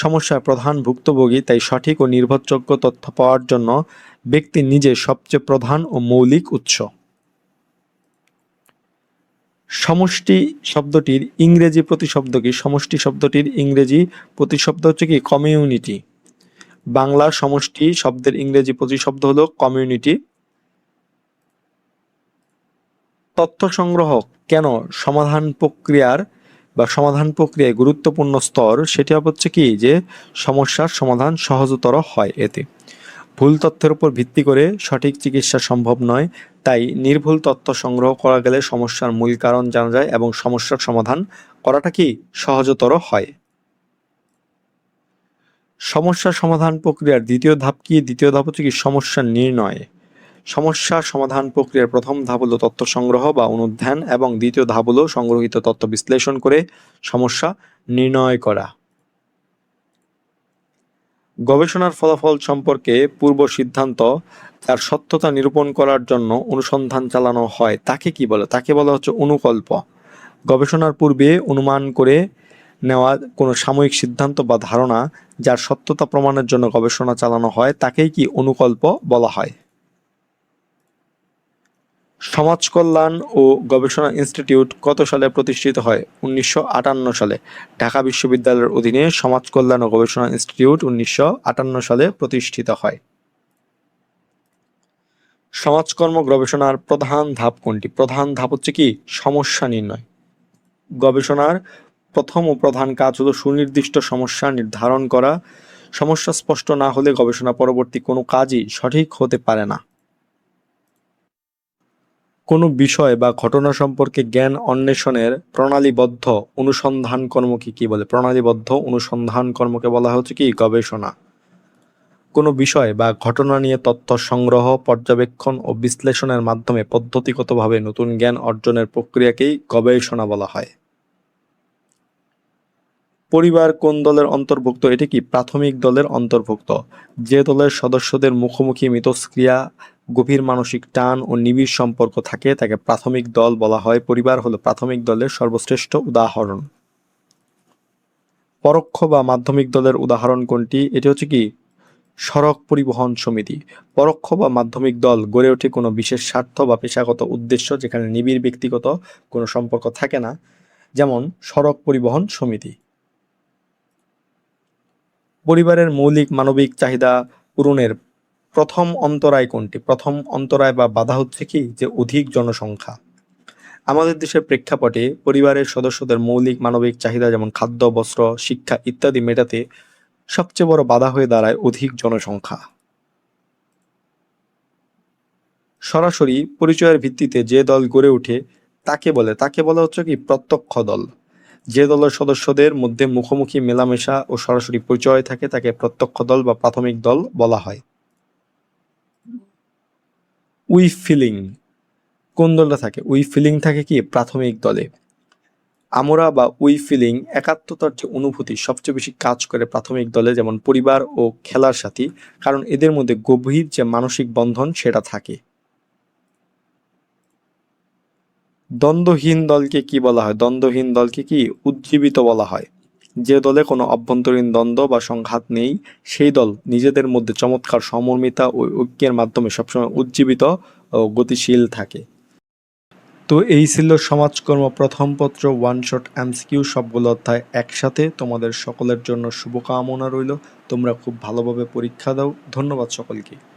সমস্যার প্রধান ভুক্তভোগী, তাই সঠিক ও নির্ভরযোগ্য তথ্য পাওয়ার জন্য ব্যক্তি নিজে সবচেয়ে প্রধান ও মৌলিক উৎস। সমষ্টি শব্দটির ইংরেজি প্রতিশব্দ কি? সমষ্টি শব্দটির ইংরেজি প্রতিশব্দ হচ্ছে কি কমিউনিটি। বাংলা সমষ্টি শব্দের ইংরেজি প্রতিশব্দ হলো কমিউনিটি। তথ্য সংগ্রহ কেন সমাধান প্রক্রিয়ায় গুরুত্বপূর্ণ স্তর? সেটা হচ্ছে কি যে সমস্যার সমাধান সহজতর হয় এতে। ভুল তথ্যের উপর ভিত্তি করে সঠিক চিকিৎসা সম্ভব নয়, তাই নির্ভুল তথ্য সংগ্রহ করা গেলে সমস্যার মূল কারণ জানা যায় এবং সমস্যার সমাধান করাটা কি সহজতর হয়। সমস্যা সমাধান প্রক্রিয়ার দ্বিতীয় ধাপ কি? দ্বিতীয় ধাপ হচ্ছে কি সমস্যা নির্ণয়। সমস্যা সমাধান প্রক্রিয়ার প্রথম ধাপ হলো তথ্য সংগ্রহ বা অনুধ্যান এবং দ্বিতীয় ধাপ হলো সংগ্রহিত তথ্য বিশ্লেষণ করে সমস্যা নির্ণয় করা। গবেষণার ফলাফল সম্পর্কে পূর্ব সিদ্ধান্ত তার সত্যতা নিরূপণ করার জন্য অনুসন্ধান চালানো হয় তাকে কি বলে? তাকে বলা হচ্ছে অনুকল্প। গবেষণার পূর্বে অনুমান করে নেওয়া কোনো সাময়িক সিদ্ধান্ত বা ধারণা যার সত্যতা প্রমাণের জন্য গবেষণা চালানো হয় তাকেই কি অনুকল্প বলা হয়। সমাজ কল্যাণ ও গবেষণা ইনস্টিটিউট কত সালে প্রতিষ্ঠিত হয়? 1958 সালে। ঢাকা বিশ্ববিদ্যালয়ের অধীনে সমাজ কল্যাণ ও গবেষণা ইনস্টিটিউট 1958 সালে প্রতিষ্ঠিত হয়। সমাজকর্ম গবেষণার প্রধান ধাপ কোনটি? প্রধান ধাপ হচ্ছে কি সমস্যা নির্ণয়। গবেষণার প্রথম ও প্রধান কাজ হলো সুনির্দিষ্ট সমস্যা নির্ধারণ করা। সমস্যা স্পষ্ট না হলে গবেষণা পরবর্তী কোনো কাজই সঠিক হতে পারে না। কোনো বিষয় বা ঘটনা সম্পর্কে জ্ঞান অন্বেষণের প্রণালীবদ্ধ অনুসন্ধান কর্মকে কি বলে? প্রণালীবদ্ধ অনুসন্ধান কর্মকে বলা হচ্ছে কি? গবেষণা। কোনো বিষয় বা ঘটনা নিয়ে তথ্য সংগ্রহ, পর্যবেক্ষণ ও বিশ্লেষণের মাধ্যমে পদ্ধতিগতভাবে নতুন জ্ঞান অর্জনের প্রক্রিয়াকেই গবেষণা বলা হয়। পরিবার কোন দলের অন্তর্ভুক্ত? এটি কি? প্রাথমিক দলের অন্তর্ভুক্ত। যে দলের সদস্যদের মুখোমুখি মিথস্ক্রিয়া, গভীর মানসিক টান ও নিবিড় সম্পর্ক থাকে তাকে প্রাথমিক দল বলা হয়। পরিবার হলো প্রাথমিক দলের সর্বশ্রেষ্ঠ উদাহরণ। পরোক্ষ বা মাধ্যমিক দলের উদাহরণ কোনটি? এটি হচ্ছে কি? সড়ক পরিবহন সমিতি। পরোক্ষ বা মাধ্যমিক দল গড়ে ওঠে কোনো বিশেষ স্বার্থ বা পেশাগত উদ্দেশ্য যেখানে নিবিড় ব্যক্তিগত কোনো সম্পর্ক থাকে না, যেমন সড়ক পরিবহন সমিতি। পরিবারের মৌলিক মানবিক চাহিদা পূরণের প্রথম অন্তরায় কোনটি? প্রথম অন্তরায় বা বাধা হচ্ছে কি? যে অধিক জনসংখ্যা। আমাদের দেশের প্রেক্ষাপটে পরিবারের সদস্যদের মৌলিক মানবিক চাহিদা যেমন খাদ্য, বস্ত্র, শিক্ষা ইত্যাদি মেটাতে সবচেয়ে বড় বাধা হয়ে দাঁড়ায় অধিক জনসংখ্যা। সরাসরি পরিচয়ের ভিত্তিতে যে দল গড়ে ওঠে তাকে বলা হচ্ছে কি? প্রত্যক্ষ দল। যে দলের সদস্যদের মধ্যে মুখোমুখি মেলামেশা ও সরাসরি পরিচয় থাকে তাকে প্রত্যক্ষ দল বা প্রাথমিক দল বলা হয়। উই ফিলিং কোন দলে থাকে? উই ফিলিং থাকে কি? প্রাথমিক দলে। আমরা বা উই ফিলিং একাত্মতার যে অনুভূতি সবচেয়ে বেশি কাজ করে প্রাথমিক দলে, যেমন পরিবার ও খেলার সাথী, কারণ এদের মধ্যে গভীর যে মানসিক বন্ধন সেটা থাকে। দ্বন্দ্বহীন দলকে কি বলা হয়? দ্বন্দ্বহীন দলকে কি? উজ্জীবিত বলা হয়। যে দলে কোনো অভ্যন্তরীণ দ্বন্দ্ব বা সংঘাত নেই সেই দল নিজেদের মধ্যে চমৎকার সমর্মিতা ও ঐক্যের মাধ্যমে সবসময় উজ্জীবিত ও গতিশীল থাকে। তো এই ছিল সমাজকর্ম প্রথম পত্র ওয়ান শট এমসিকিউ সবগুলো অধ্যায় একসাথে। তোমাদের সকলের জন্য শুভকামনা রইল। তোমরা খুব ভালোভাবে পরীক্ষা দাও। ধন্যবাদ সকলকে।